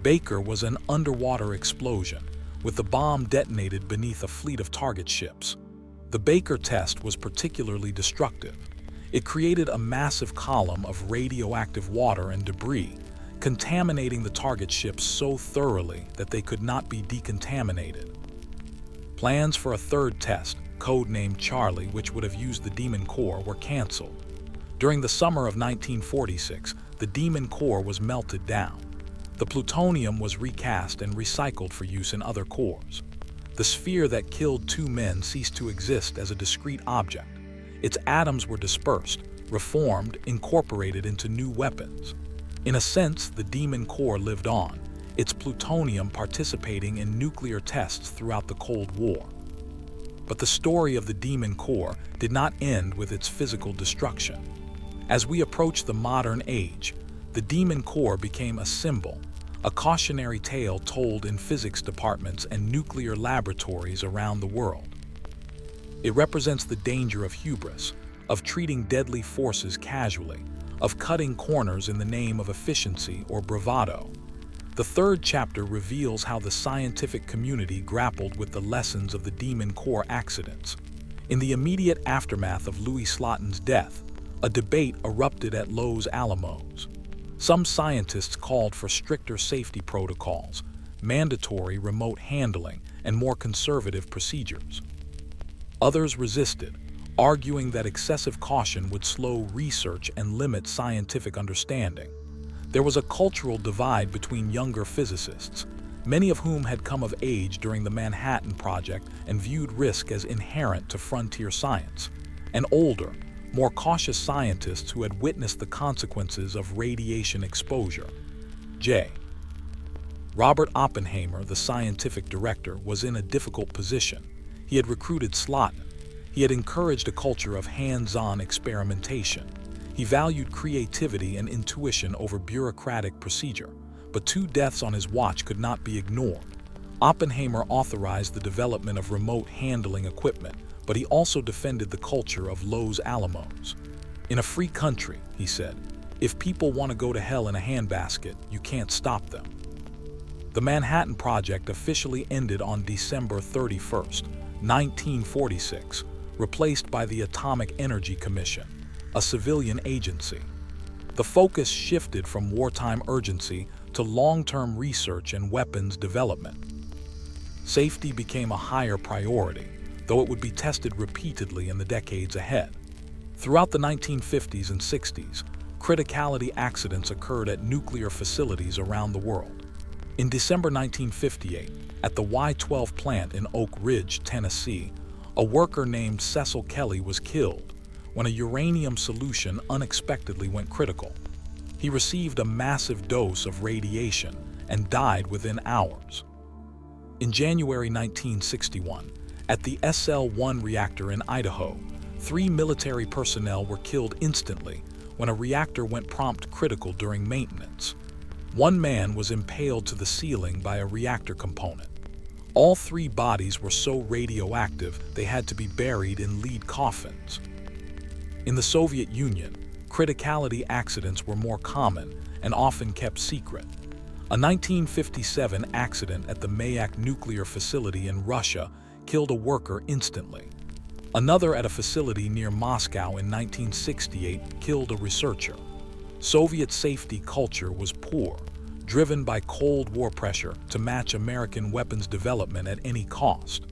Baker was an underwater explosion, with the bomb detonated beneath a fleet of target ships. The Baker test was particularly destructive. It created a massive column of radioactive water and debris, contaminating the target ships so thoroughly that they could not be decontaminated. Plans for a third test, codenamed Charlie, which would have used the Demon Core, were canceled. During the summer of 1946, the Demon Core was melted down. The plutonium was recast and recycled for use in other cores. The sphere that killed two men ceased to exist as a discrete object. Its atoms were dispersed, reformed, incorporated into new weapons. In a sense, the Demon Core lived on, its plutonium participating in nuclear tests throughout the Cold War. But the story of the Demon Core did not end with its physical destruction. As we approach the modern age, the Demon Core became a symbol, a cautionary tale told in physics departments and nuclear laboratories around the world. It represents the danger of hubris, of treating deadly forces casually, of cutting corners in the name of efficiency or bravado. The third chapter reveals how the scientific community grappled with the lessons of the Demon Core accidents. In the immediate aftermath of Louis Slotin's death, a debate erupted at Los Alamos. Some scientists called for stricter safety protocols, mandatory remote handling, and more conservative procedures. Others resisted, arguing that excessive caution would slow research and limit scientific understanding. There was a cultural divide between younger physicists, many of whom had come of age during the Manhattan Project and viewed risk as inherent to frontier science, and older, more cautious scientists who had witnessed the consequences of radiation exposure. J. Robert Oppenheimer, the scientific director, was in a difficult position. He had recruited Slotin. He had encouraged a culture of hands-on experimentation. He valued creativity and intuition over bureaucratic procedure, but two deaths on his watch could not be ignored. Oppenheimer authorized the development of remote handling equipment, but he also defended the culture of Los Alamos. In a free country, he said, if people want to go to hell in a handbasket, you can't stop them. The Manhattan Project officially ended on December 31, 1946, replaced by the Atomic Energy Commission, a civilian agency. The focus shifted from wartime urgency to long-term research and weapons development. Safety became a higher priority, though it would be tested repeatedly in the decades ahead. Throughout the 1950s and 60s, criticality accidents occurred at nuclear facilities around the world. In December 1958, at the Y-12 plant in Oak Ridge, Tennessee, a worker named Cecil Kelly was killed when a uranium solution unexpectedly went critical. He received a massive dose of radiation and died within hours. In January 1961, at the SL-1 reactor in Idaho, 3 military personnel were killed instantly when a reactor went prompt critical during maintenance. One man was impaled to the ceiling by a reactor component. All 3 bodies were so radioactive they had to be buried in lead coffins. In the Soviet Union, criticality accidents were more common and often kept secret. A 1957 accident at the Mayak nuclear facility in Russia killed a worker instantly. Another at a facility near Moscow in 1968 killed a researcher. Soviet safety culture was poor, driven by Cold War pressure to match American weapons development at any cost.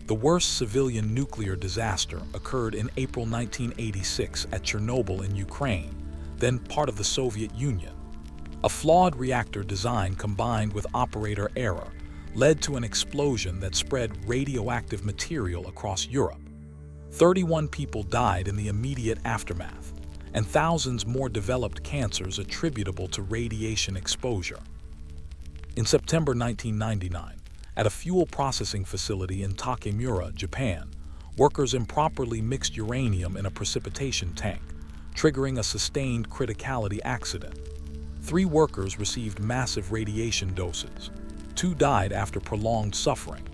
The worst civilian nuclear disaster occurred in April 1986 at Chernobyl in Ukraine, then part of the Soviet Union. A flawed reactor design combined with operator error led to an explosion that spread radioactive material across Europe. 31 people died in the immediate aftermath, and thousands more developed cancers attributable to radiation exposure. In September 1999, at a fuel processing facility in Takemura, Japan, workers improperly mixed uranium in a precipitation tank, triggering a sustained criticality accident. 3 workers received massive radiation doses. 2 died after prolonged suffering.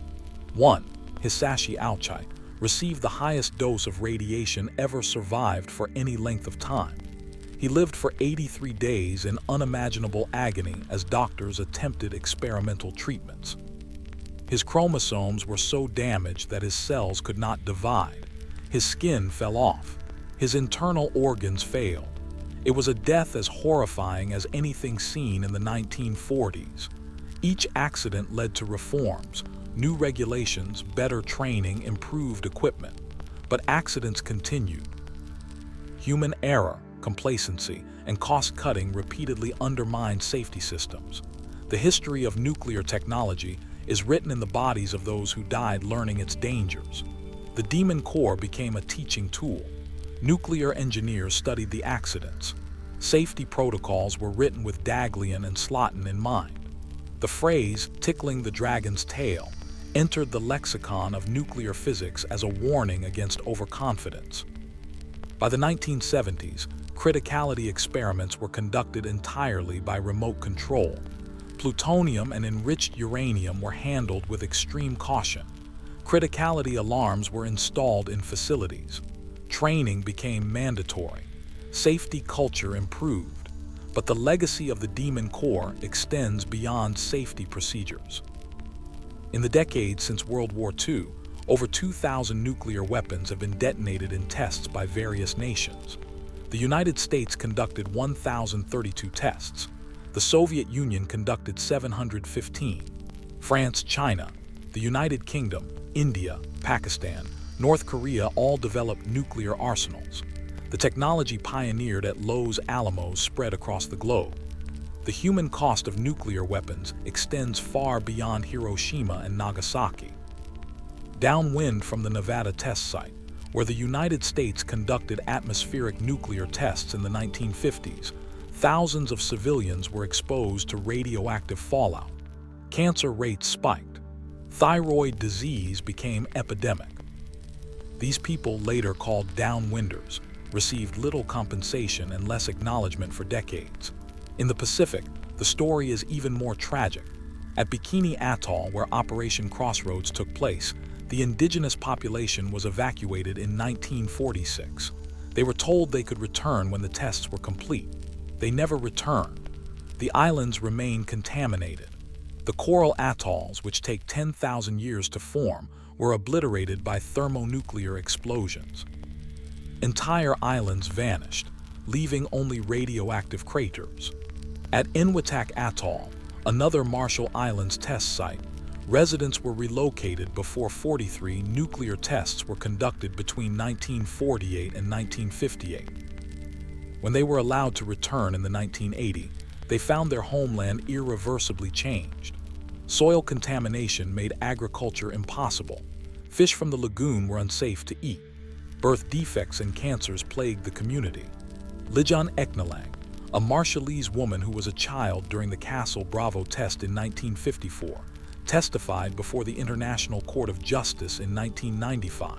1, Hisashi Aochai, received the highest dose of radiation ever survived for any length of time. He lived for 83 days in unimaginable agony as doctors attempted experimental treatments. His chromosomes were so damaged that his cells could not divide. His skin fell off. His internal organs failed. It was a death as horrifying as anything seen in the 1940s. Each accident led to reforms, new regulations, better training, improved equipment. But accidents continued. Human error, complacency, and cost-cutting repeatedly undermined safety systems. The history of nuclear technology is written in the bodies of those who died learning its dangers. The Demon Core became a teaching tool. Nuclear engineers studied the accidents. Safety protocols were written with Daghlian and Slotin in mind. The phrase, tickling the dragon's tail, entered the lexicon of nuclear physics as a warning against overconfidence. By the 1970s, criticality experiments were conducted entirely by remote control. Plutonium and enriched uranium were handled with extreme caution. Criticality alarms were installed in facilities. Training became mandatory. Safety culture improved. But the legacy of the Demon Core extends beyond safety procedures. In the decades since World War II, over 2,000 nuclear weapons have been detonated in tests by various nations. The United States conducted 1,032 tests. The Soviet Union conducted 715. France, China, the United Kingdom, India, Pakistan, North Korea all developed nuclear arsenals. The technology pioneered at Los Alamos spread across the globe. The human cost of nuclear weapons extends far beyond Hiroshima and Nagasaki. Downwind from the Nevada test site, where the United States conducted atmospheric nuclear tests in the 1950s, thousands of civilians were exposed to radioactive fallout. Cancer rates spiked. Thyroid disease became epidemic. These people, later called downwinders, received little compensation and less acknowledgement for decades. In the Pacific, the story is even more tragic. At Bikini Atoll, where Operation Crossroads took place, the indigenous population was evacuated in 1946. They were told they could return when the tests were complete. They never returned. The islands remain contaminated. The coral atolls, which take 10,000 years to form, were obliterated by thermonuclear explosions. Entire islands vanished, leaving only radioactive craters. At Inwatak Atoll, another Marshall Islands test site, residents were relocated before 43 nuclear tests were conducted between 1948 and 1958. When they were allowed to return in the 1980s, they found their homeland irreversibly changed. Soil contamination made agriculture impossible. Fish from the lagoon were unsafe to eat. Birth defects and cancers plagued the community. Lijan Eknalang, a Marshallese woman who was a child during the Castle Bravo test in 1954, testified before the International Court of Justice in 1995.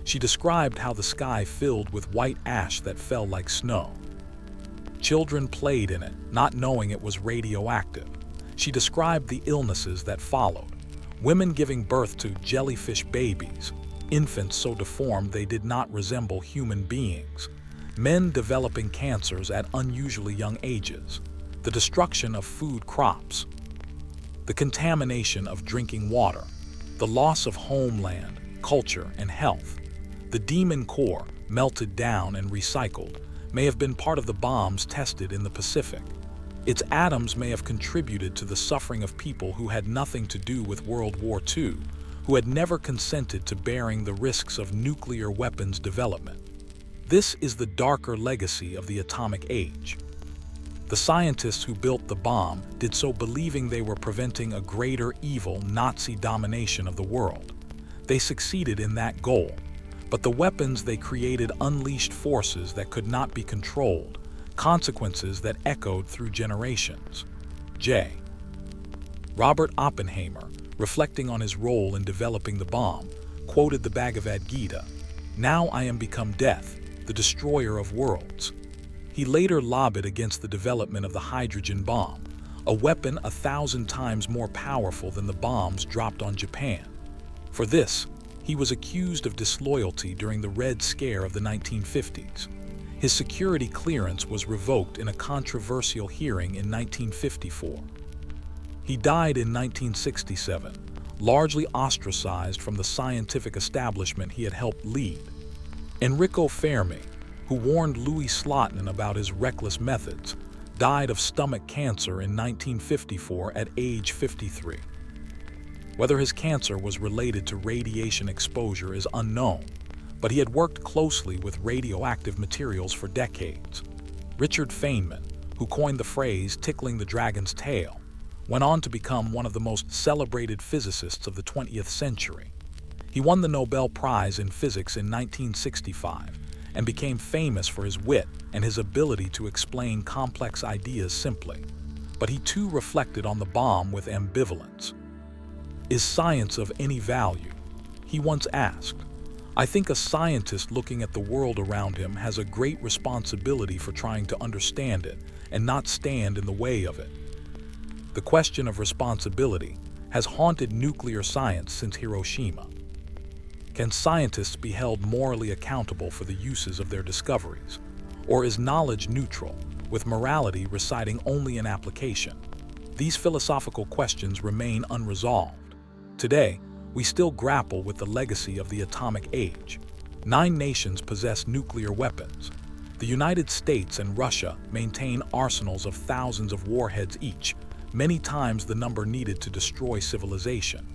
She described how the sky filled with white ash that fell like snow. Children played in it, not knowing it was radioactive. She described the illnesses that followed. Women giving birth to jellyfish babies, infants so deformed they did not resemble human beings, men developing cancers at unusually young ages, the destruction of food crops, the contamination of drinking water, the loss of homeland, culture, and health. The Demon Core, melted down and recycled, may have been part of the bombs tested in the Pacific. Its atoms may have contributed to the suffering of people who had nothing to do with World War II, who had never consented to bearing the risks of nuclear weapons development. This is the darker legacy of the atomic age. The scientists who built the bomb did so believing they were preventing a greater evil Nazi domination of the world. They succeeded in that goal, but the weapons they created unleashed forces that could not be controlled, consequences that echoed through generations. J. Robert Oppenheimer, reflecting on his role in developing the bomb, quoted the Bhagavad Gita, "Now I am become death, the destroyer of worlds." He later lobbied against the development of the hydrogen bomb, a weapon 1,000 times more powerful than the bombs dropped on Japan. For this, he was accused of disloyalty during the Red Scare of the 1950s. His security clearance was revoked in a controversial hearing in 1954. He died in 1967, largely ostracized from the scientific establishment he had helped lead. Enrico Fermi, who warned Louis Slotin about his reckless methods, died of stomach cancer in 1954 at age 53. Whether his cancer was related to radiation exposure is unknown, but he had worked closely with radioactive materials for decades. Richard Feynman, who coined the phrase "tickling the dragon's tail," went on to become one of the most celebrated physicists of the 20th century. He won the Nobel Prize in Physics in 1965 and became famous for his wit and his ability to explain complex ideas simply. But he too reflected on the bomb with ambivalence. "Is science of any value?" he once asked. "I think a scientist looking at the world around him has a great responsibility for trying to understand it and not stand in the way of it." The question of responsibility has haunted nuclear science since Hiroshima. Can scientists be held morally accountable for the uses of their discoveries? Or is knowledge neutral, with morality residing only in application? These philosophical questions remain unresolved. Today, we still grapple with the legacy of the atomic age. 9 nations possess nuclear weapons. The United States and Russia maintain arsenals of thousands of warheads each, many times the number needed to destroy civilization.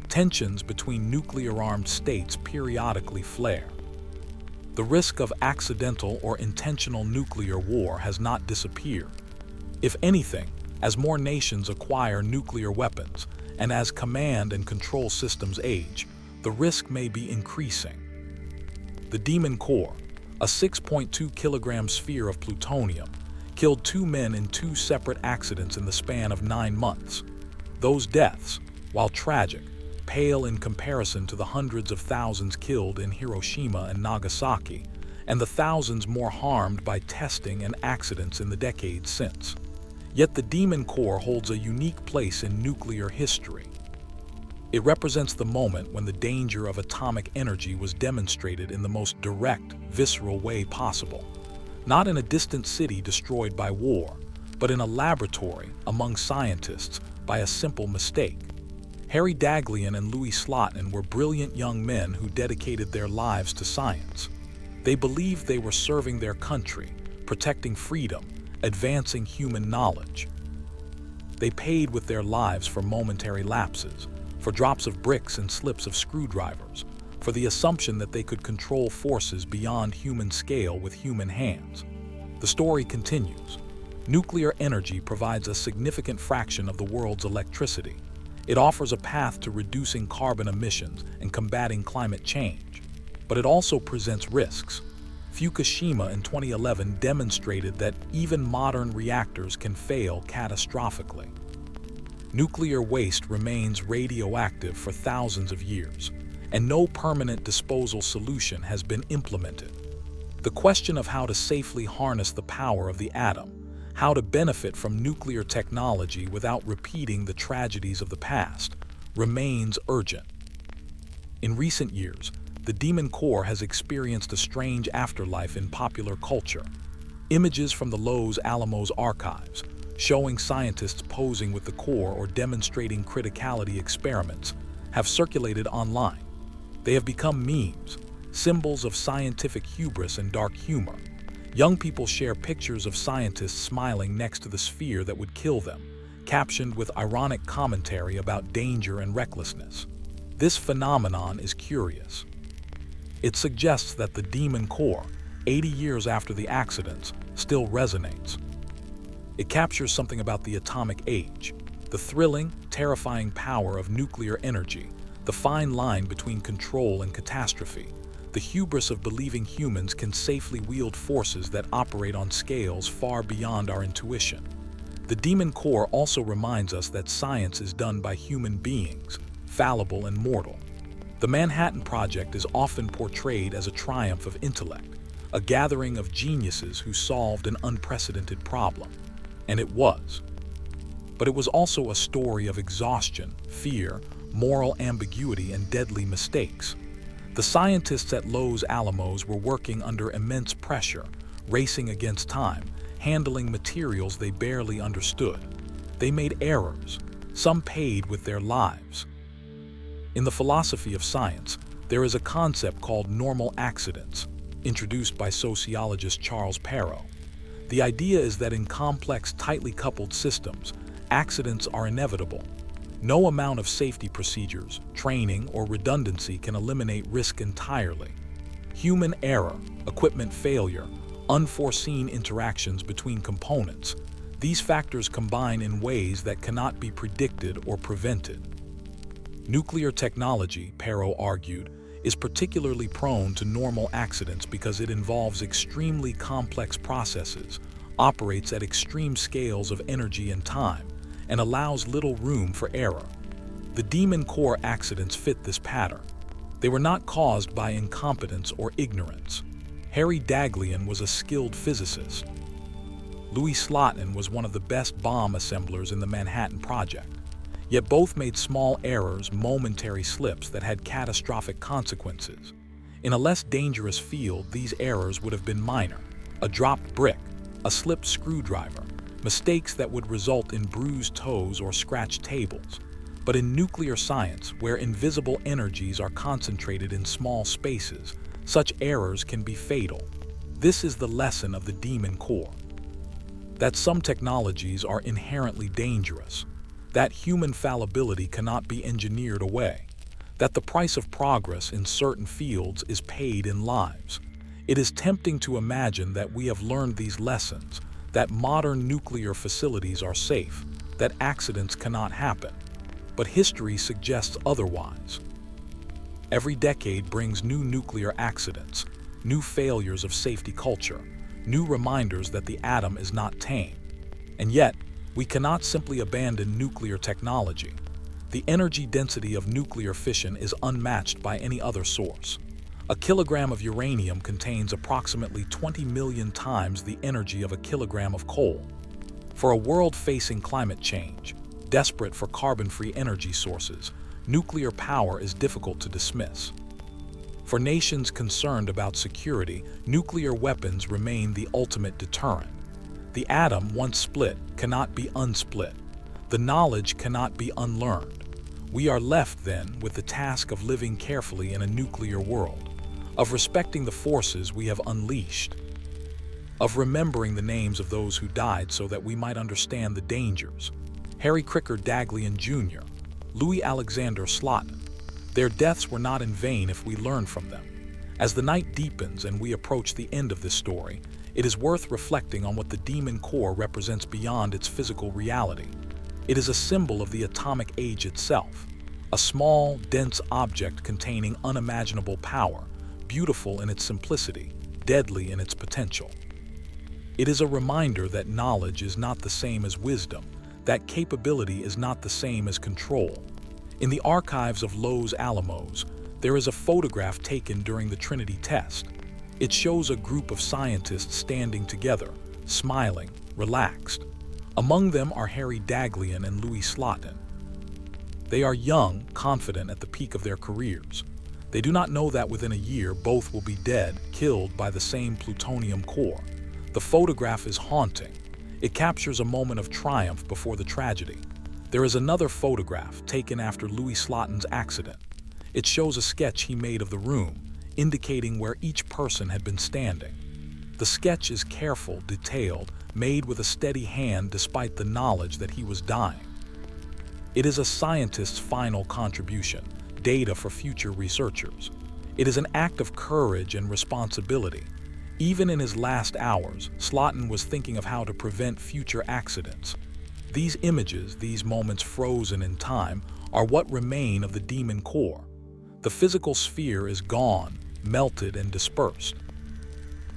Tensions between nuclear-armed states periodically flare. The risk of accidental or intentional nuclear war has not disappeared. If anything, as more nations acquire nuclear weapons, and as command and control systems age, the risk may be increasing. The Demon Core, a 6.2 kilogram sphere of plutonium, killed 2 men in 2 separate accidents in the span of 9 months. Those deaths, while tragic, pale in comparison to the hundreds of thousands killed in Hiroshima and Nagasaki, and the thousands more harmed by testing and accidents in the decades since. Yet the Demon Core holds a unique place in nuclear history. It represents the moment when the danger of atomic energy was demonstrated in the most direct, visceral way possible. Not in a distant city destroyed by war, but in a laboratory among scientists by a simple mistake. Harry Daghlian and Louis Slotin were brilliant young men who dedicated their lives to science. They believed they were serving their country, protecting freedom, advancing human knowledge. They paid with their lives for momentary lapses, for drops of bricks and slips of screwdrivers, for the assumption that they could control forces beyond human scale with human hands. The story continues. Nuclear energy provides a significant fraction of the world's electricity. It offers a path to reducing carbon emissions and combating climate change. But it also presents risks. Fukushima in 2011 demonstrated that even modern reactors can fail catastrophically. Nuclear waste remains radioactive for thousands of years, and no permanent disposal solution has been implemented. The question of how to safely harness the power of the atom, how to benefit from nuclear technology without repeating the tragedies of the past, remains urgent. In recent years, the Demon Core has experienced a strange afterlife in popular culture. Images from the Los Alamos archives, showing scientists posing with the core or demonstrating criticality experiments, have circulated online. They have become memes, symbols of scientific hubris and dark humor. Young people share pictures of scientists smiling next to the sphere that would kill them, captioned with ironic commentary about danger and recklessness. This phenomenon is curious. It suggests that the Demon Core, 80 years after the accidents, still resonates. It captures something about the atomic age, the thrilling, terrifying power of nuclear energy, the fine line between control and catastrophe, the hubris of believing humans can safely wield forces that operate on scales far beyond our intuition. The Demon Core also reminds us that science is done by human beings, fallible and mortal. The Manhattan Project is often portrayed as a triumph of intellect, a gathering of geniuses who solved an unprecedented problem. And it was. But it was also a story of exhaustion, fear, moral ambiguity, and deadly mistakes. The scientists at Los Alamos were working under immense pressure, racing against time, handling materials they barely understood. They made errors, some paid with their lives. In the philosophy of science, there is a concept called normal accidents, introduced by sociologist Charles Perrow. The idea is that in complex, tightly coupled systems, accidents are inevitable. No amount of safety procedures, training, or redundancy can eliminate risk entirely. Human error, equipment failure, unforeseen interactions between components, these factors combine in ways that cannot be predicted or prevented. Nuclear technology, Perrow argued, is particularly prone to normal accidents because it involves extremely complex processes, operates at extreme scales of energy and time, and allows little room for error. The Demon Core accidents fit this pattern. They were not caused by incompetence or ignorance. Harry Daghlian was a skilled physicist. Louis Slotin was one of the best bomb assemblers in the Manhattan Project. Yet both made small errors, momentary slips that had catastrophic consequences. In a less dangerous field, these errors would have been minor: a dropped brick, a slipped screwdriver, mistakes that would result in bruised toes or scratched tables. But in nuclear science, where invisible energies are concentrated in small spaces, such errors can be fatal. This is the lesson of the Demon Core. That some technologies are inherently dangerous, that human fallibility cannot be engineered away, that the price of progress in certain fields is paid in lives. It is tempting to imagine that we have learned these lessons, that modern nuclear facilities are safe, that accidents cannot happen. But history suggests otherwise. Every decade brings new nuclear accidents, new failures of safety culture, new reminders that the atom is not tame. And yet, we cannot simply abandon nuclear technology. The energy density of nuclear fission is unmatched by any other source. A kilogram of uranium contains approximately 20 million times the energy of a kilogram of coal. For a world facing climate change, desperate for carbon-free energy sources, nuclear power is difficult to dismiss. For nations concerned about security, nuclear weapons remain the ultimate deterrent. The atom, once split, cannot be unsplit. The knowledge cannot be unlearned. We are left, then, with the task of living carefully in a nuclear world, of respecting the forces we have unleashed, of remembering the names of those who died so that we might understand the dangers. Harry Cricker Daghlian Jr., Louis Alexander Slotin. Their deaths were not in vain if we learn from them. As the night deepens and we approach the end of this story, it is worth reflecting on what the Demon Core represents beyond its physical reality. It is a symbol of the atomic age itself, a small, dense object containing unimaginable power, beautiful in its simplicity, deadly in its potential. It is a reminder that knowledge is not the same as wisdom, that capability is not the same as control. In the archives of Los Alamos, there is a photograph taken during the Trinity test. It shows a group of scientists standing together, smiling, relaxed. Among them are Harry Daghlian and Louis Slotin. They are young, confident at the peak of their careers. They do not know that within a year both will be dead, killed by the same plutonium core. The photograph is haunting. It captures a moment of triumph before the tragedy. There is another photograph taken after Louis Slotin's accident. It shows a sketch he made of the room, indicating where each person had been standing. The sketch is careful, detailed, made with a steady hand despite the knowledge that he was dying. It is a scientist's final contribution, data for future researchers. It is an act of courage and responsibility. Even in his last hours, Slotin was thinking of how to prevent future accidents. These images, these moments frozen in time, are what remain of the demon core. The physical sphere is gone, melted and dispersed.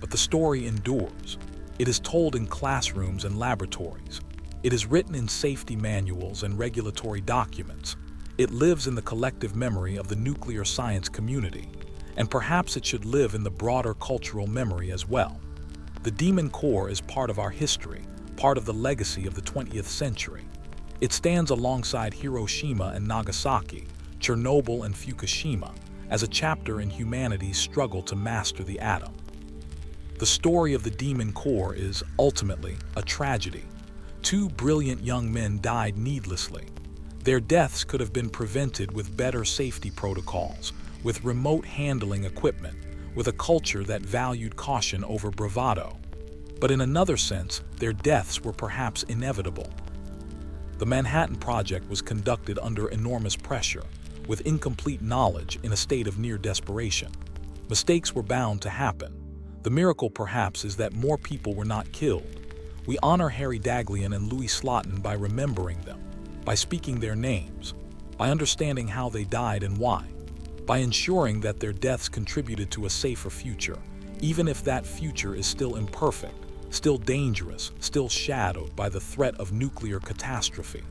But the story endures. It is told in classrooms and laboratories. It is written in safety manuals and regulatory documents. It lives in the collective memory of the nuclear science community. And perhaps it should live in the broader cultural memory as well. The demon core is part of our history, part of the legacy of the 20th century. It stands alongside Hiroshima and Nagasaki, Chernobyl and Fukushima, as a chapter in humanity's struggle to master the atom. The story of the demon core is, ultimately, a tragedy. 2 brilliant young men died needlessly. Their deaths could have been prevented with better safety protocols, with remote handling equipment, with a culture that valued caution over bravado. But in another sense, their deaths were perhaps inevitable. The Manhattan Project was conducted under enormous pressure, with incomplete knowledge in a state of near desperation. Mistakes were bound to happen. The miracle, perhaps, is that more people were not killed. We honor Harry Daghlian and Louis Slotin by remembering them, by speaking their names, by understanding how they died and why, by ensuring that their deaths contributed to a safer future, even if that future is still imperfect, still dangerous, still shadowed by the threat of nuclear catastrophe.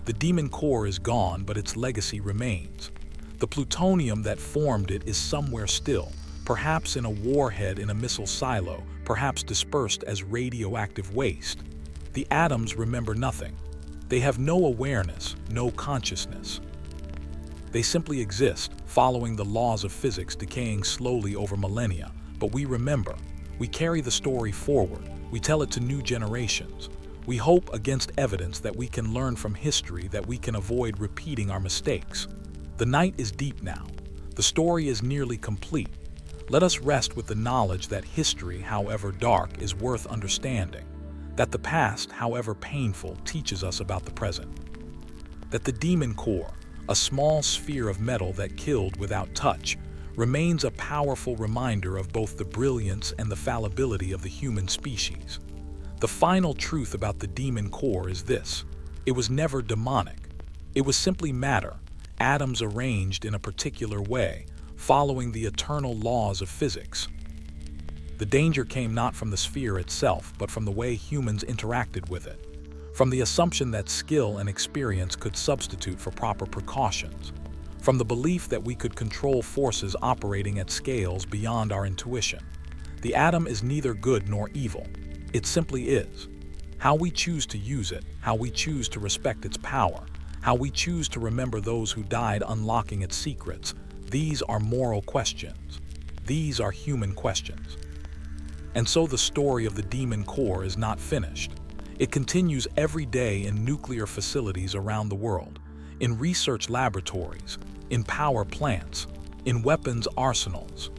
The demon core is gone, but its legacy remains. The plutonium that formed it is somewhere still, perhaps in a warhead in a missile silo, perhaps dispersed as radioactive waste. The atoms remember nothing. They have no awareness, no consciousness. They simply exist, following the laws of physics, decaying slowly over millennia. But we remember. We carry the story forward. We tell it to new generations. We hope against evidence that we can learn from history, that we can avoid repeating our mistakes. The night is deep now. The story is nearly complete. Let us rest with the knowledge that history, however dark, is worth understanding. That the past, however painful, teaches us about the present. That the demon core, a small sphere of metal that killed without touch, remains a powerful reminder of both the brilliance and the fallibility of the human species. The final truth about the demon core is this: it was never demonic. It was simply matter, atoms arranged in a particular way, following the eternal laws of physics. The danger came not from the sphere itself, but from the way humans interacted with it, from the assumption that skill and experience could substitute for proper precautions, from the belief that we could control forces operating at scales beyond our intuition. The atom is neither good nor evil. It simply is. How we choose to use it, how we choose to respect its power, how we choose to remember those who died unlocking its secrets, these are moral questions. These are human questions. And so the story of the demon core is not finished. It continues every day in nuclear facilities around the world, in research laboratories, in power plants, in weapons arsenals.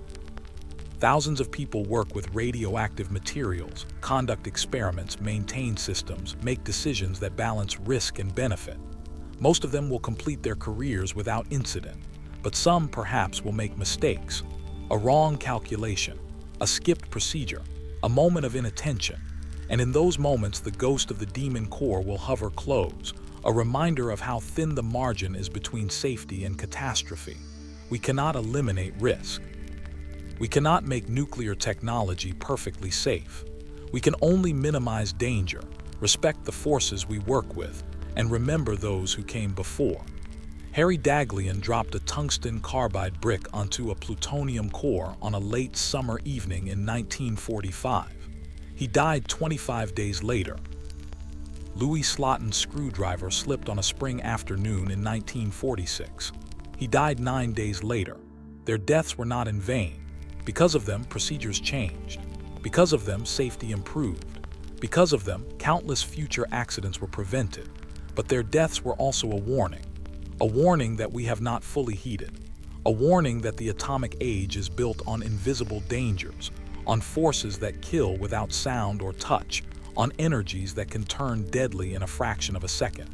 Thousands of people work with radioactive materials, conduct experiments, maintain systems, make decisions that balance risk and benefit. Most of them will complete their careers without incident, but some perhaps will make mistakes, a wrong calculation, a skipped procedure, a moment of inattention. And in those moments, the ghost of the demon core will hover close, a reminder of how thin the margin is between safety and catastrophe. We cannot eliminate risk. We cannot make nuclear technology perfectly safe. We can only minimize danger, respect the forces we work with, and remember those who came before. Harry Daghlian dropped a tungsten carbide brick onto a plutonium core on a late summer evening in 1945. He died 25 days later. Louis Slotin's screwdriver slipped on a spring afternoon in 1946. He died 9 days later. Their deaths were not in vain. Because of them, procedures changed. Because of them, safety improved. Because of them, countless future accidents were prevented. But their deaths were also a warning that we have not fully heeded, a warning that the atomic age is built on invisible dangers, on forces that kill without sound or touch, on energies that can turn deadly in a fraction of a second.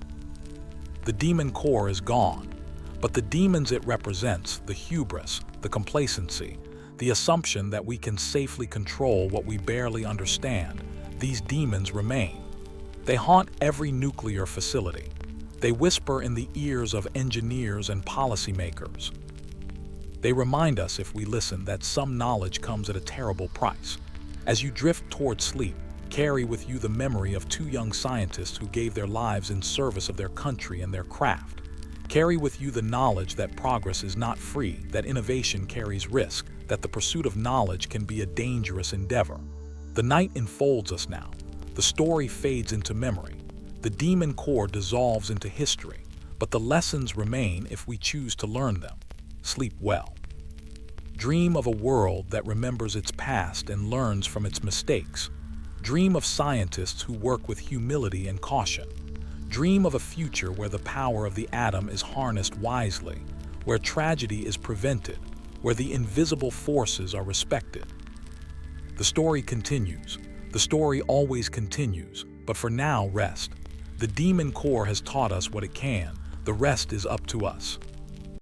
The demon core is gone, but the demons it represents, the hubris, the complacency, The assumption that we can safely control what we barely understand, these demons remain. They haunt every nuclear facility. They whisper in the ears of engineers and policymakers. They remind us, if we listen, that some knowledge comes at a terrible price. As you drift toward sleep, carry with you the memory of two young scientists who gave their lives in service of their country and their craft. Carry with you the knowledge that progress is not free, that innovation carries risk, that the pursuit of knowledge can be a dangerous endeavor. The night enfolds us now. The story fades into memory. The demon core dissolves into history, but the lessons remain if we choose to learn them. Sleep well. Dream of a world that remembers its past and learns from its mistakes. Dream of scientists who work with humility and caution. Dream of a future where the power of the atom is harnessed wisely, where tragedy is prevented, where the invisible forces are respected. The story continues. The story always continues, but for now, rest. The demon core has taught us what it can. The rest is up to us.